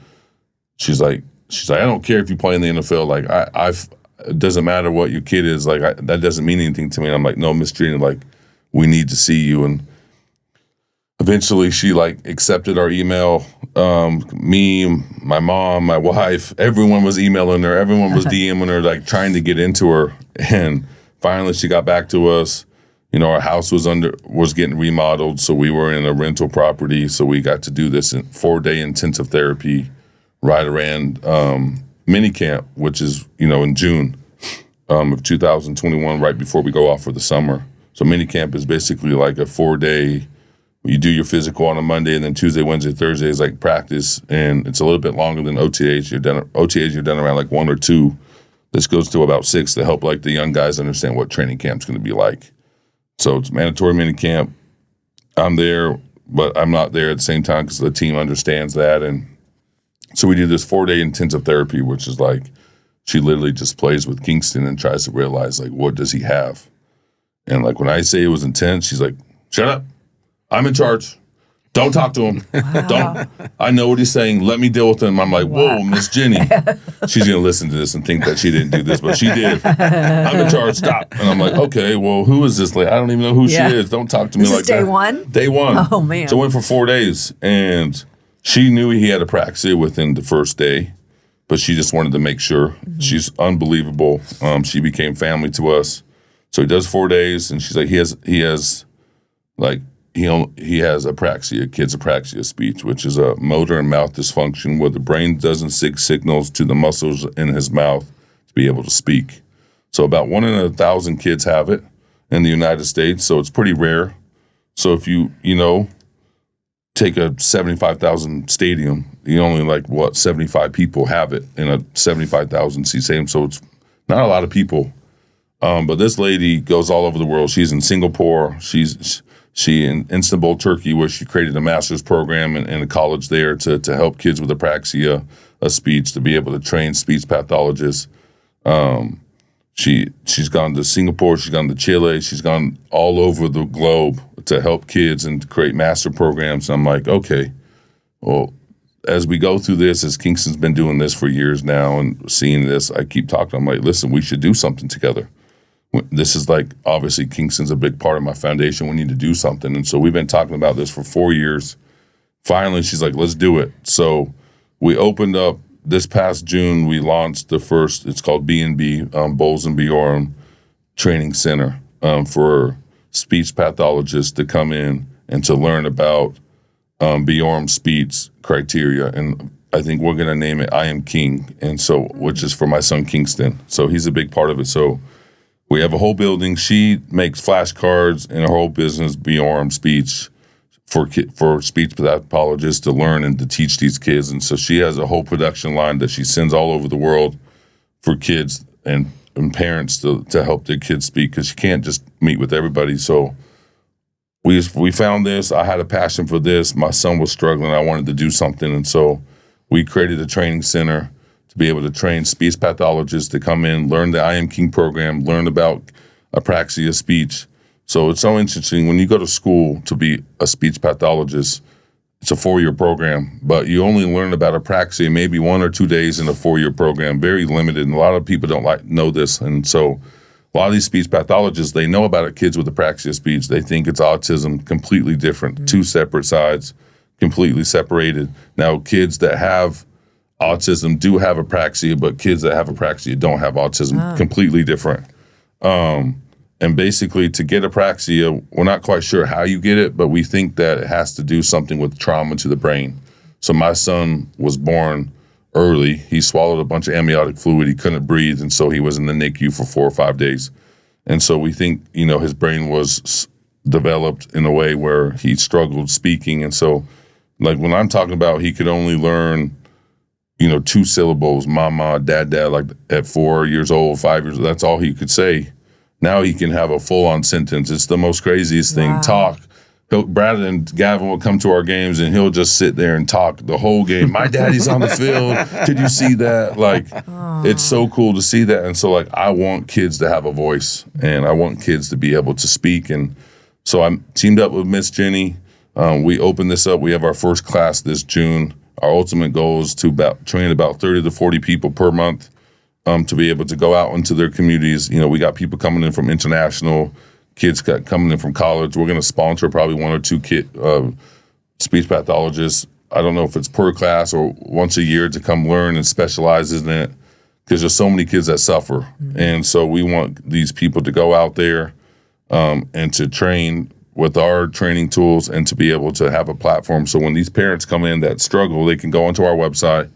she's like, I don't care if you play in the NFL. Like, it doesn't matter what your kid is. Like, that doesn't mean anything to me. And I'm like, no, Miss Gina, like, we need to see you. And eventually, she like accepted our email. Me, my mom, my wife, everyone was emailing her. Everyone was DMing her, like trying to get into her. And finally, she got back to us. Our house was getting remodeled, so we were in a rental property. So we got to do this 4-day intensive therapy right around mini camp, which is, in June of 2021, right before we go off for the summer. So mini camp is basically like a 4-day, you do your physical on a Monday, and then Tuesday, Wednesday, Thursday is like practice, and it's a little bit longer than OTAs. You're done around like 1 or 2. This goes to about 6 to help like the young guys understand what training camp's going to be like. So it's mandatory mini camp. I'm there, but I'm not there at the same time because the team understands that. And so we do this 4-day intensive therapy, which is like she literally just plays with Kingston and tries to realize like, what does he have? And like when I say it was intense, she's like, shut up. I'm in charge. Don't talk to him. Wow. I know what he's saying. Let me deal with him. I'm like, whoa, Miss Jenny. She's going to listen to this and think that she didn't do this, but she did. I'm in charge. Stop. And I'm like, okay, well, who is this lady? I don't even know who she is. Don't talk to me like that. Day one? Day one. Oh, man. So I went for 4 days, and she knew he had apraxia within the first day, but she just wanted to make sure. Mm-hmm. She's unbelievable. She became family to us. So he does 4 days, and she's like, he has apraxia, kids apraxia speech, which is a motor and mouth dysfunction where the brain doesn't send signals to the muscles in his mouth to be able to speak. So about 1 in 1,000 kids have it in the United States. So it's pretty rare. So if you take a 75,000 stadium, you only 75 people have it in a 75,000 seat stadium. So it's not a lot of people. But this lady goes all over the world. She's in Singapore. She in Istanbul, Turkey, where she created a master's program in a college there to help kids with apraxia of speech, to be able to train speech pathologists. She's gone to Singapore, she's gone to Chile, she's gone all over the globe to help kids and to create master programs. I'm like, okay, well, as we go through this, as Kingston's been doing this for years now and seeing this, I keep talking. I'm like, listen, we should do something together. This is obviously Kingston's a big part of my foundation. We need to do something. And so we've been talking about this for 4 years. Finally, she's like, let's do it. So we opened up this past June. We launched the first, it's called B&B, Bolles and Bjorem Training Center for speech pathologists to come in and to learn about Bjorem speech criteria. And I think we're going to name it I Am King, and so, which is for my son Kingston. So he's a big part of it. So we have a whole building. She makes flashcards and her whole business, Bjorem speech, for speech pathologists to learn and to teach these kids. And so she has a whole production line that she sends all over the world for kids and parents to help their kids speak, because she can't just meet with everybody. So we found this. I had a passion for this. My son was struggling. I wanted to do something. And so we created a training center to be able to train speech pathologists to come in, learn the I Am King program, learn about apraxia speech. So it's so interesting. When you go to school to be a speech pathologist, it's a 4-year program, but you only learn about apraxia maybe 1 or 2 days in a 4-year program, very limited. And a lot of people don't know this. And so a lot of these speech pathologists, they know about kids with apraxia speech. They think it's autism, completely different, 2 separate sides, completely separated. Now, kids that have autism do have apraxia, but kids that have apraxia don't have autism, completely different. And basically, to get apraxia, we're not quite sure how you get it, but we think that it has to do something with trauma to the brain. So my son was born early. He swallowed a bunch of amniotic fluid. He couldn't breathe, and so he was in the NICU for 4 or 5 days. And so we think, his brain was developed in a way where he struggled speaking. And so, when I'm talking about he could only learn, 2 syllables, mama, dad, at 4 years old, 5 years old, that's all he could say. Now he can have a full-on sentence. It's the most craziest thing. Wow. Talk. Brad and Gavin will come to our games, and he'll just sit there and talk the whole game. My daddy's on the field. Did you see that? It's so cool to see that. And so, I want kids to have a voice, and I want kids to be able to speak. And so I'm teamed up with Miss Jenny. We opened this up. We have our first class this June. Our ultimate goal is to train about 30 to 40 people per month. To be able to go out into their communities. We got people coming in from international, kids coming in from college. We're going to sponsor probably 1 or 2 speech pathologists. I don't know if it's per class or once a year to come learn and specialize in it, because there's so many kids that suffer. Mm-hmm. And so we want these people to go out there and to train with our training tools and to be able to have a platform. So when these parents come in that struggle, they can go onto our website,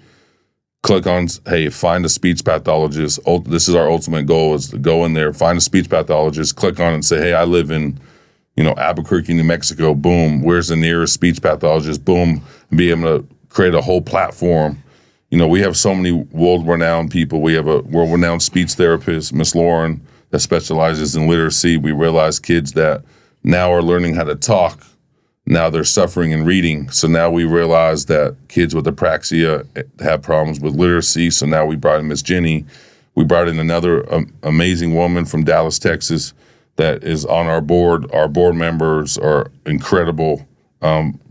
click on, hey, find a speech pathologist. This is our ultimate goal, is to go in there, find a speech pathologist, click on it and say, hey, I live in, Albuquerque, New Mexico. Boom. Where's the nearest speech pathologist? Boom. And be able to create a whole platform. We have so many world-renowned people. We have a world-renowned speech therapist, Miss Lauren, that specializes in literacy. We realize kids that now are learning how to talk. Now they're suffering in reading. So now we realize that kids with apraxia have problems with literacy. So now we brought in Miss Jenny. We brought in another amazing woman from Dallas, Texas, that is on our board. Our board members are incredible,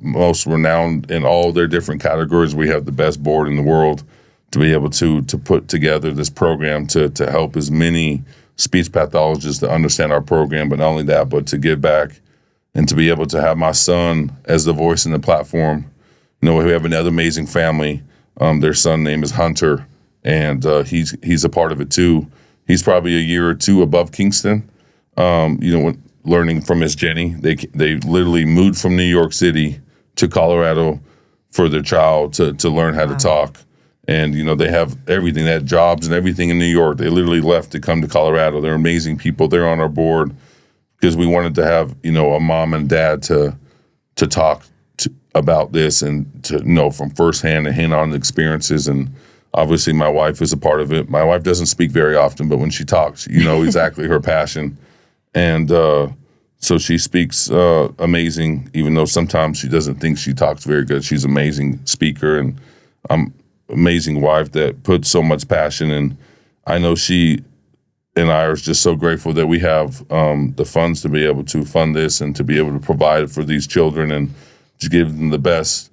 most renowned in all their different categories. We have the best board in the world to be able to put together this program to help as many speech pathologists to understand our program, but not only that, but to give back. And to be able to have my son as the voice in the platform. We have another amazing family. Their son name is Hunter, and he's a part of it too. He's probably a year or 2 above Kingston. Learning from Miss Jenny. They literally moved from New York City to Colorado for their child to learn how to talk. And, they have everything. They had jobs and everything in New York. They literally left to come to Colorado. They're amazing people. They're on our board because we wanted to have, a mom and dad to talk about this and to know from firsthand and hand-on experiences. And obviously my wife is a part of it. My wife doesn't speak very often, but when she talks, you know exactly her passion. And so she speaks amazing, even though sometimes she doesn't think she talks very good. She's an amazing speaker, and amazing wife that puts so much passion. And I know she and I are just so grateful that we have the funds to be able to fund this and to be able to provide for these children and to give them the best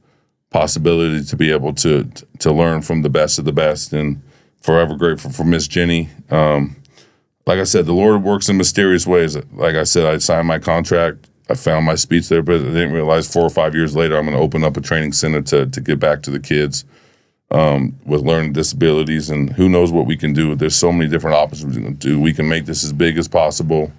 possibility to be able to learn from the best of the best. And forever grateful for Miss Jenny. Like I said, the Lord works in mysterious ways. Like I said, I signed my contract. I found my speech therapist. I didn't realize 4 or 5 years later I'm going to open up a training center to give back to the kids with learning disabilities. And who knows what we can do. There's so many different options we can do. We can make this as big as possible.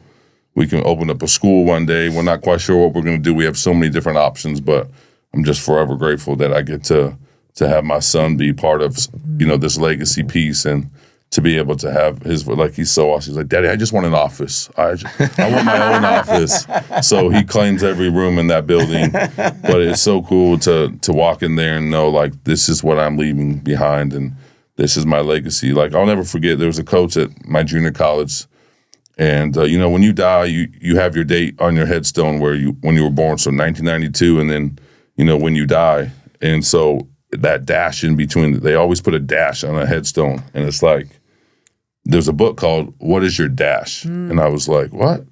We can open up a school one day. We're not quite sure what we're going to do. We have so many different options, but I'm just forever grateful that I get to have my son be part of, this legacy piece, and to be able to have his, like, he's so awesome. He's like, Daddy, I just want an office. I want my own office. So he claims every room in that building. But it's so cool to walk in there and know, like, this is what I'm leaving behind, and this is my legacy. Like, I'll never forget, there was a coach at my junior college, and, when you die, you have your date on your headstone when you were born, so 1992, and then, when you die. And so that dash in between, they always put a dash on a headstone, and it's like, there's a book called What is Your Dash? And I was like, what?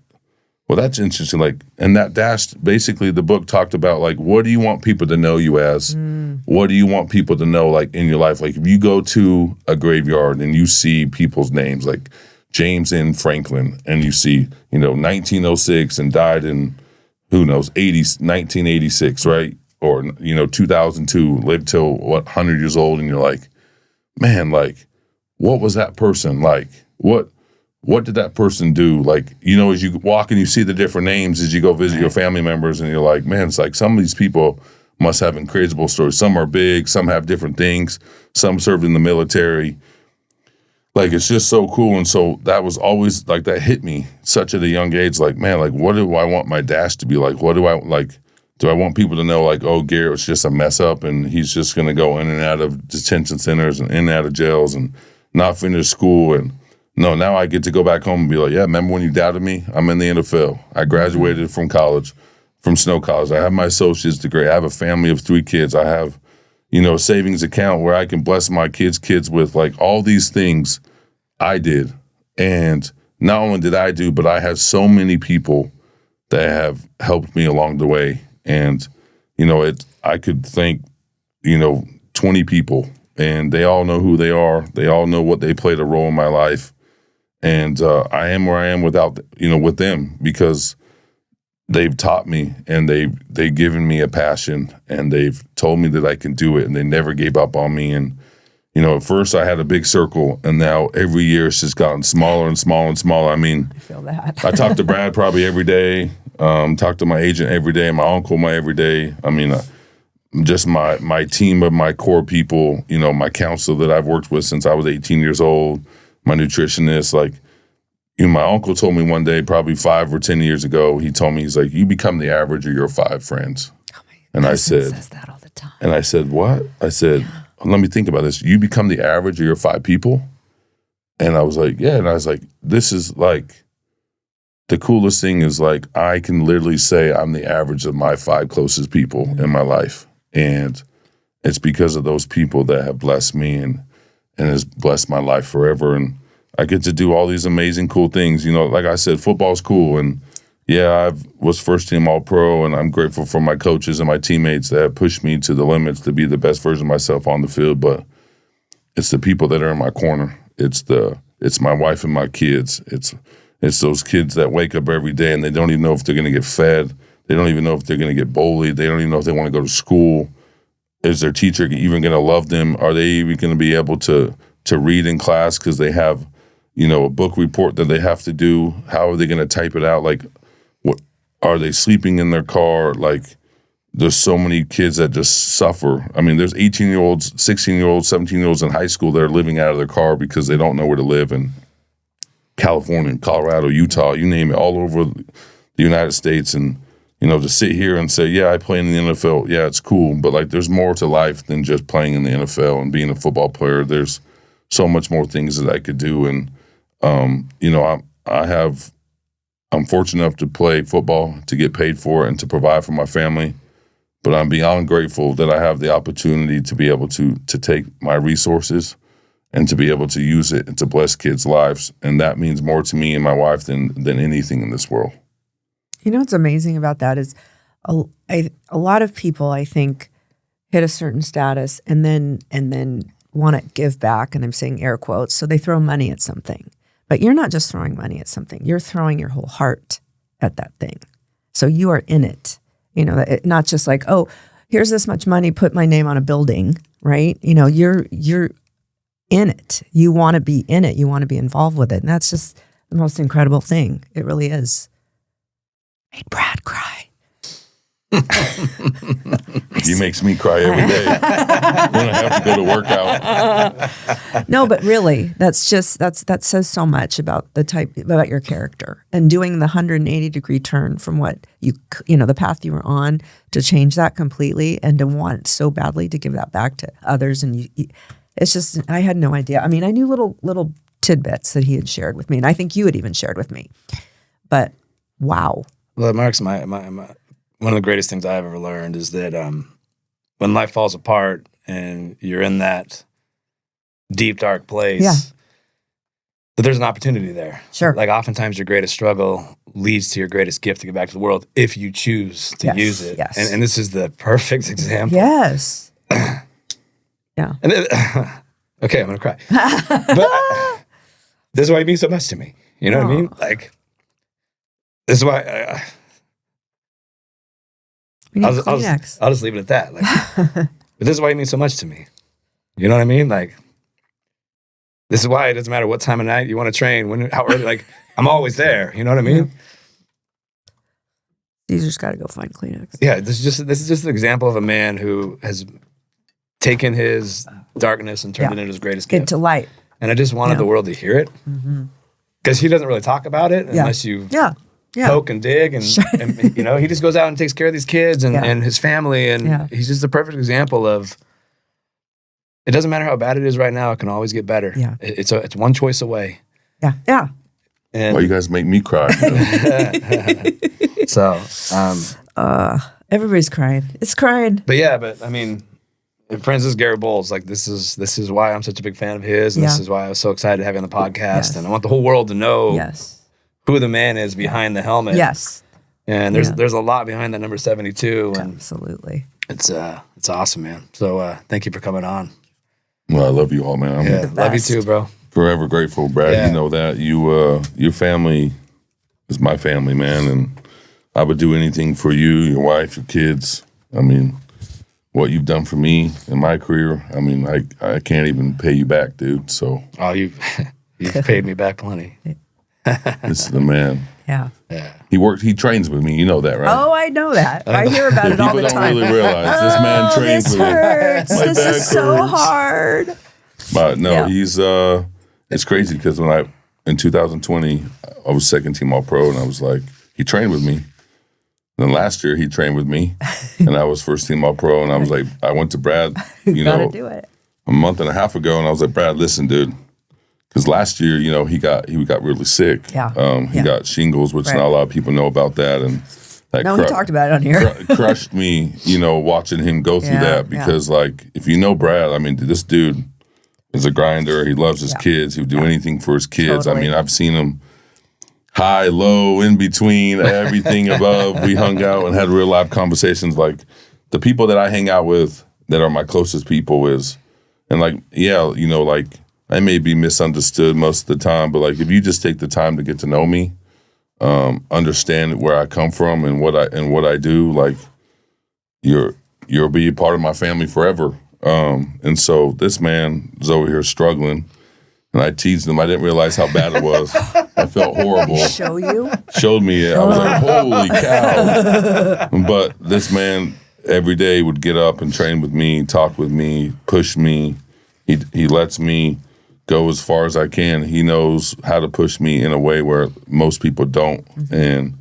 Well, that's interesting. Like, and that dash, basically the book talked about, like, what do you want people to know you as? What do you want people to know, like, in your life? Like, if you go to a graveyard and you see people's names, like James N. Franklin, and you see, 1906 and died in, who knows, 1986, right? Or, 2002, lived till, 100 years old, and you're like, man, like, what was that person like? What did that person do? Like, as you walk and you see the different names as you go visit your family members, and you're like, man, it's like some of these people must have incredible stories. Some are big, some have different things, some served in the military. Like, it's just so cool. And so that was always, like, that hit me such at a young age. Like, man, like, what do I want my dash to be like? What do I, like, do I want people to know, like, oh, Garett was just a mess up and he's just going to go in and out of detention centers and in and out of jails and not finish school? And no, now I get to go back home and be like, yeah, remember when you doubted me? I'm in the NFL. I graduated from college, from Snow College. I have my associate's degree. I have a family of 3 kids. I have, a savings account where I can bless my kids with, like, all these things I did. And not only did I do, but I had so many people that have helped me along the way. And, I could thank, 20 people, and they all know who they are. They all know what they played a role in my life. And I am where I am without, with them, because they've taught me, and they've given me a passion, and they've told me that I can do it, and they never gave up on me. And, at first I had a big circle, and now every year it's just gotten smaller and smaller and smaller. I mean, I feel that. I talk to Brad probably every day, talk to my agent every day, my uncle every day. I mean, just my team of my core people, my counselor that I've worked with since I was 18 years old, my nutritionist. Like, my uncle told me one day, probably 5 or 10 years ago, he told me, he's like, you become the average of your 5 friends. Oh, and I said, says that all the time. And I said, what? I said, let me think about this. You become the average of your 5 people? And I was like, yeah. And I was like, this is like, the coolest thing is, like, I can literally say I'm the average of my 5 closest people in my life. And it's because of those people that have blessed me and has blessed my life forever. And I get to do all these amazing, cool things. Like I said, football's cool. And yeah, I was first team All-Pro, and I'm grateful for my coaches and my teammates that have pushed me to the limits to be the best version of myself on the field. But it's the people that are in my corner. It's my wife and my kids. It's those kids that wake up every day and they don't even know if they're going to get fed. They don't even know if they're going to get bullied. They don't even know if they want to go to school. Is their teacher even going to love them? Are they even going to be able to read in class because they have, a book report that they have to do? How are they going to type it out? Like, what are they sleeping in their car? Like, there's so many kids that just suffer. I mean, there's 18-year-olds, 16-year-olds, 17-year-olds in high school that are living out of their car because they don't know where to live in California, Colorado, Utah, you name it, all over the United States. And, to sit here and say, yeah, I play in the NFL, yeah, it's cool. But, like, there's more to life than just playing in the NFL and being a football player. There's so much more things that I could do. And, I'm fortunate enough to play football, to get paid for it, and to provide for my family. But I'm beyond grateful that I have the opportunity to be able to take my resources and to be able to use it and to bless kids' lives. And that means more to me and my wife than anything in this world. What's amazing about that is a lot of people, I think, hit a certain status and then want to give back, and I'm saying air quotes, so they throw money at something. But you're not just throwing money at something. You're throwing your whole heart at that thing. So you are in it. Not just like, oh, here's this much money, put my name on a building, right? You're in it. You want to be in it. You want to be involved with it. And that's just the most incredible thing. It really is. Made Brad cry. He makes me cry every day when I have to go to work out. No, but really, that says so much about about your character, and doing the 180-degree turn from what the path you were on, to change that completely and to want so badly to give that back to others. And it's just, I had no idea. I mean, I knew little tidbits that he had shared with me, and I think you had even shared with me. But wow. Well, Mark's my one of the greatest things I've ever learned is that when life falls apart and you're in that deep, dark place, that there's an opportunity there. Sure. Like, oftentimes your greatest struggle leads to your greatest gift to give back to the world if you choose to use it. Yes. And this is the perfect example. Yes. Yeah. And okay, I'm going to cry. But this is why you mean so much to me. You know what I mean? Like, this is why I'll just leave it at that. Like, but this is why you mean so much to me. You know what I mean? Like, this is why it doesn't matter what time of night you want to train, how early. Like, I'm always there. You know what I mean? You just got to go find Kleenex. Yeah, this is just an example of a man who has taken his darkness and turned it into his greatest gift. Into light. And I just wanted the world to hear it, because he doesn't really talk about it unless you. Poke and dig, and he just goes out and takes care of these kids and his family, and he's just a perfect example of, it doesn't matter how bad it is right now, it can always get better. Yeah, it's one choice away. Yeah. And well, you guys make me cry. So, everybody's crying. It's crying. But I mean, friends, this is Garett Bolles. Like, this is why I'm such a big fan of his, and this is why I was so excited to have you on the podcast, and I want the whole world to know. Who the man is behind the helmet. Yes. And there's a lot behind that number 72. And absolutely. It's awesome, man. So thank you for coming on. Well, I love you all, man. Love you too, bro. Forever grateful, Brad. Yeah. You know that. Your family is my family, man. And I would do anything for you, your wife, your kids. I mean, what you've done for me in my career, I mean, I can't even pay you back, dude. So. Oh, you've paid me back plenty. This is the man. Yeah. He trains with me. You know that, right? Oh, I know that. I hear about it all the time. People don't really realize this man trains with me. This hurts. This is so hard. But no, he's it's crazy because in 2020, I was second team All Pro, and I was like, he trained with me. Then last year he trained with me, and I was first team All Pro, and I was like, I went to Brad, gotta do it. a month and a half ago, and I was like, Brad, listen, dude. Because last year, he got really sick. Yeah. He got shingles, which not a lot of people know about that, and that we talked about it on here. crushed me, watching him go through that. Because if you know Brad, I mean, this dude is a grinder. He loves his kids. He would do anything for his kids. Totally. I mean, I've seen him high, low, in between, everything above. We hung out and had real life conversations. Like, the people that I hang out with that are my closest people I may be misunderstood most of the time, but if you just take the time to get to know me, understand where I come from and what I do, you'll be a part of my family forever. And so this man is over here struggling, and I teased him. I didn't realize how bad it was. I felt horrible. Show you? Showed me it. I was like, holy cow! But this man every day would get up and train with me, talk with me, push me. He lets me go as far as I can. He knows how to push me in a way where most people don't. And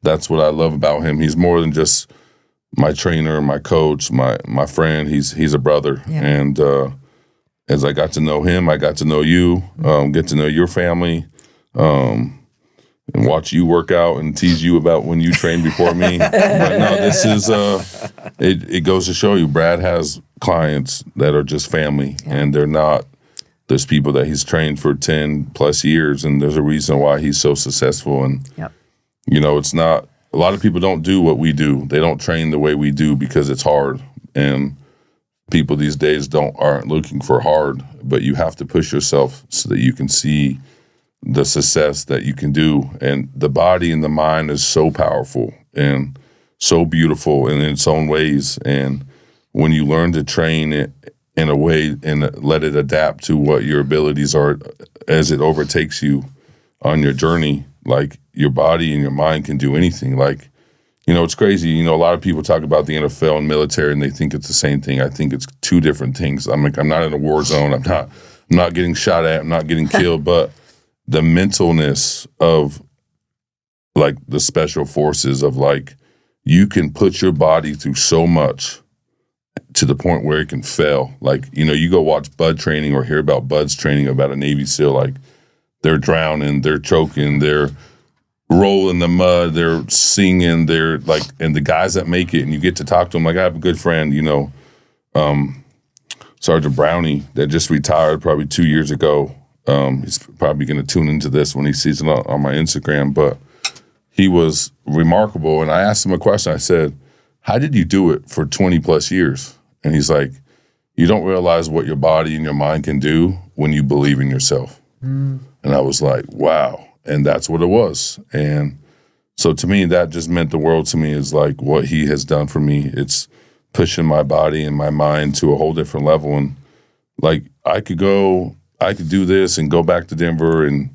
that's what I love about him. He's more than just my trainer, my coach, my friend. He's a brother. Yeah. And as I got to know him, I got to know you, get to know your family, and watch you work out and tease you about when you trained before me. But no, this is, it goes to show you, Brad has clients that are just family, and they're not, there's people that he's trained for 10 plus years, and there's a reason why he's so successful. And, you know, it's not, a lot of people don't do what we do. They don't train the way we do because it's hard. And people these days aren't looking for hard, but you have to push yourself so that you can see the success that you can do. And the body and the mind is so powerful and so beautiful in its own ways. And when you learn to train it in a way and let it adapt to what your abilities are as it overtakes you on your journey, like your body and your mind can do anything. Like, you know, it's crazy. You know, a lot of people talk about the NFL and military and they think it's the same thing. I think it's two different things. I'm not in a war zone. I'm not getting shot at. I'm not getting killed, but the mentalness of like the special forces of like, you can put your body through so much to the point where it can fail. Like, you know, you go watch Bud training or hear about Bud's training about a Navy SEAL, like they're drowning, they're choking, they're rolling the mud, they're singing, they're like, and the guys that make it, and you get to talk to them. Like I have a good friend, you know, Sergeant Brownie that just retired probably 2 years ago. He's probably going to tune into this when he sees it on my Instagram, but he was remarkable. And I asked him a question. I said, how did you do it for 20 plus years? And he's like, you don't realize what your body and your mind can do when you believe in yourself. And I was like, wow. And that's what it was. And so to me, that just meant the world to me, is like what he has done for me. It's pushing my body and my mind to a whole different level. And like, I could do this and go back to Denver and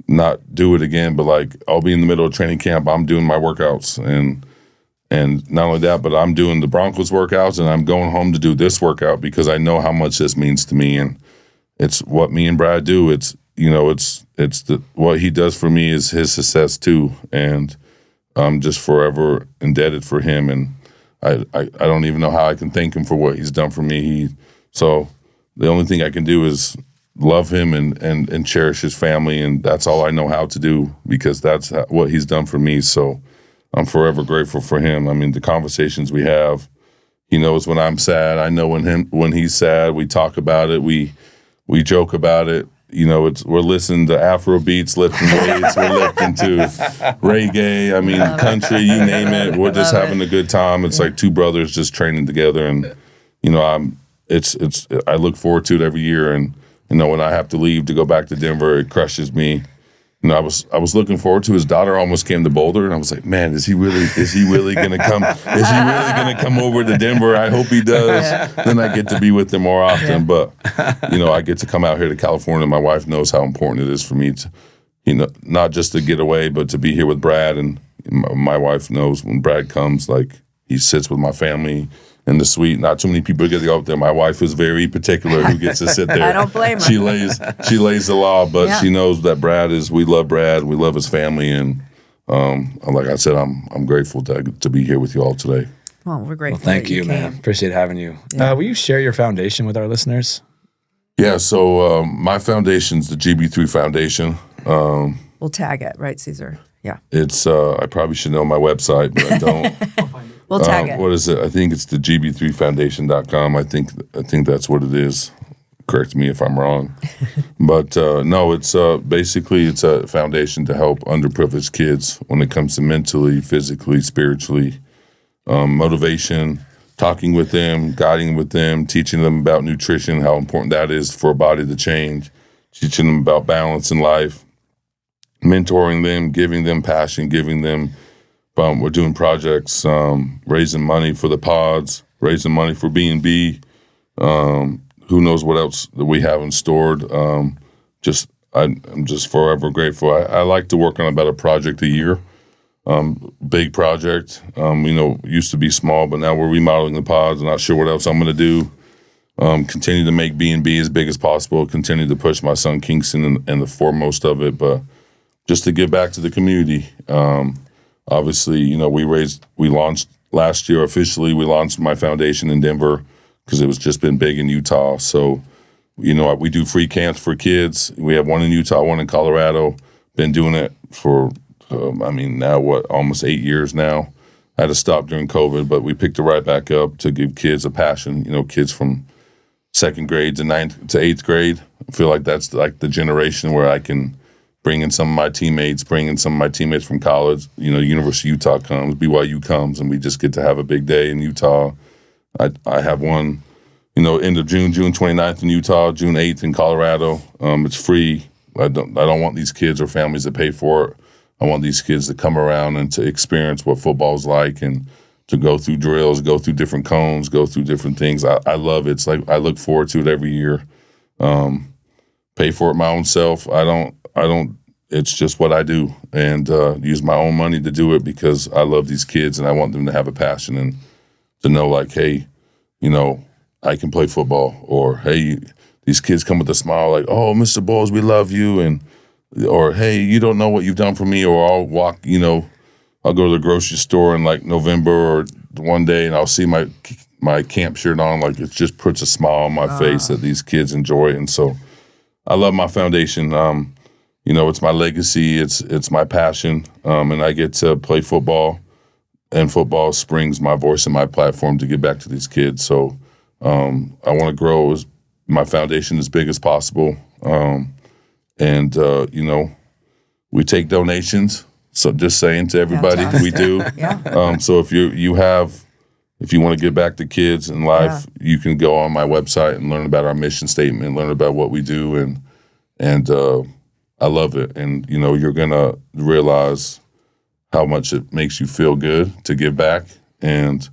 not do it again. But like, I'll be in the middle of training camp. I'm doing my workouts, and not only that, but I'm doing the Broncos workouts, and I'm going home to do this workout because I know how much this means to me. And it's what me and Brad do. It's, you know, it's what he does for me is his success too. And I'm just forever indebted for him. And I don't even know how I can thank him for what he's done for me. So the only thing I can do is love him and cherish his family. And that's all I know how to do, because that's what he's done for me. So I'm forever grateful for him. I mean, the conversations we have, he knows when I'm sad. I know when he's sad. We talk about it. We joke about it. You know, we're listening to Afro beats, lifting weights. We're lifting to reggae. I mean, country, you name it. We're just having a good time. It's like two brothers just training together. And, you know, I look forward to it every year. And, you know, when I have to leave to go back to Denver, it crushes me. You know, I was looking forward to. His daughter almost came to Boulder, and I was like, man, is he really gonna come? Is he really gonna come over to Denver? I hope he does. Yeah. Then I get to be with him more often. Yeah. But you know, I get to come out here to California. My wife knows how important it is for me to, you know, not just to get away, but to be here with Brad. And my wife knows when Brad comes, like he sits with my family in the suite. Not too many people get to go up there. My wife is very particular who gets to sit there. I don't blame her. She lays the law, but she knows that we love Brad, we love his family, and like I said, I'm grateful to be here with you all today. Well, we're grateful. Well, thank you, man. Appreciate having you. Yeah. Will you share your foundation with our listeners? Yeah, so my foundation's the GB3 Foundation. We'll tag it, right, Caesar? Yeah. It's I probably should know my website, but I don't. We'll tag it. What is it? I think it's the GB3Foundation.com. I think that's what it is. Correct me if I'm wrong. But no, it's basically it's a foundation to help underprivileged kids when it comes to mentally, physically, spiritually, motivation, talking with them, guiding with them, teaching them about nutrition, how important that is for a body to change, teaching them about balance in life, mentoring them, giving them passion, giving them. We're doing projects, raising money for the pods, raising money for B&B. Who knows what else that we have in stored. I'm just forever grateful. I like to work on about a project a year. Big project. Used to be small, but now we're remodeling the pods. I'm not sure what else I'm going to do. Continue to make B&B as big as possible. Continue to push my son Kingston in the foremost of it, but just to give back to the community. Obviously, we launched last year officially. We launched my foundation in Denver because it was just been big in Utah. So, we do free camps for kids. We have one in Utah, one in Colorado. Been doing it for, now almost 8 years now. I had to stop during COVID, but we picked it right back up to give kids a passion. Kids from 2nd grade to 9th to 8th grade. I feel like that's like the generation where I can bring in some of my teammates, from college. University of Utah comes, BYU comes, and we just get to have a big day in Utah. I have one, end of June 29th in Utah, June 8th in Colorado. It's free. I don't want these kids or families to pay for it. I want these kids to come around and to experience what football's like and to go through drills, go through different cones, go through different things. I love it. It's like I look forward to it every year. Pay for it my own self. I don't. It's just what I do, and use my own money to do it because I love these kids and I want them to have a passion and to know, like, hey, I can play football, or hey, these kids come with a smile, like, oh, Mr. Bolles, we love you, or hey, you don't know what you've done for me, or I'll walk, I'll go to the grocery store in like November or one day and I'll see my camp shirt on, like it just puts a smile on my face that these kids enjoy, and so I love my foundation. It's my legacy, it's my passion, and I get to play football, and football springs my voice and my platform to get back to these kids. So I want to grow my foundation as big as possible, and we take donations. So just saying to everybody, we do. Yeah. So if you want to give back to kids in life, you can go on my website and learn about our mission statement, learn about what we do, and I love it. And you're gonna realize how much it makes you feel good to give back and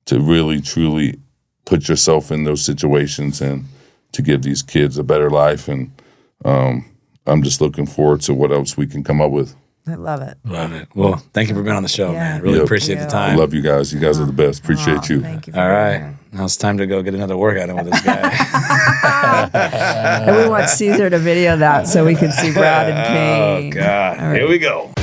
to really truly put yourself in those situations and to give these kids a better life. And I'm just looking forward to what else we can come up with. I love it. Love it. Well, thank you for being on the show, man. Really appreciate the I time. love you guys. You guys are the best. Appreciate you. Thank you for All being right. here. Now it's time to go get another workout in with this guy. And we want Caesar to video that so we can see Brad in pain. Oh, God. All right. Here we go.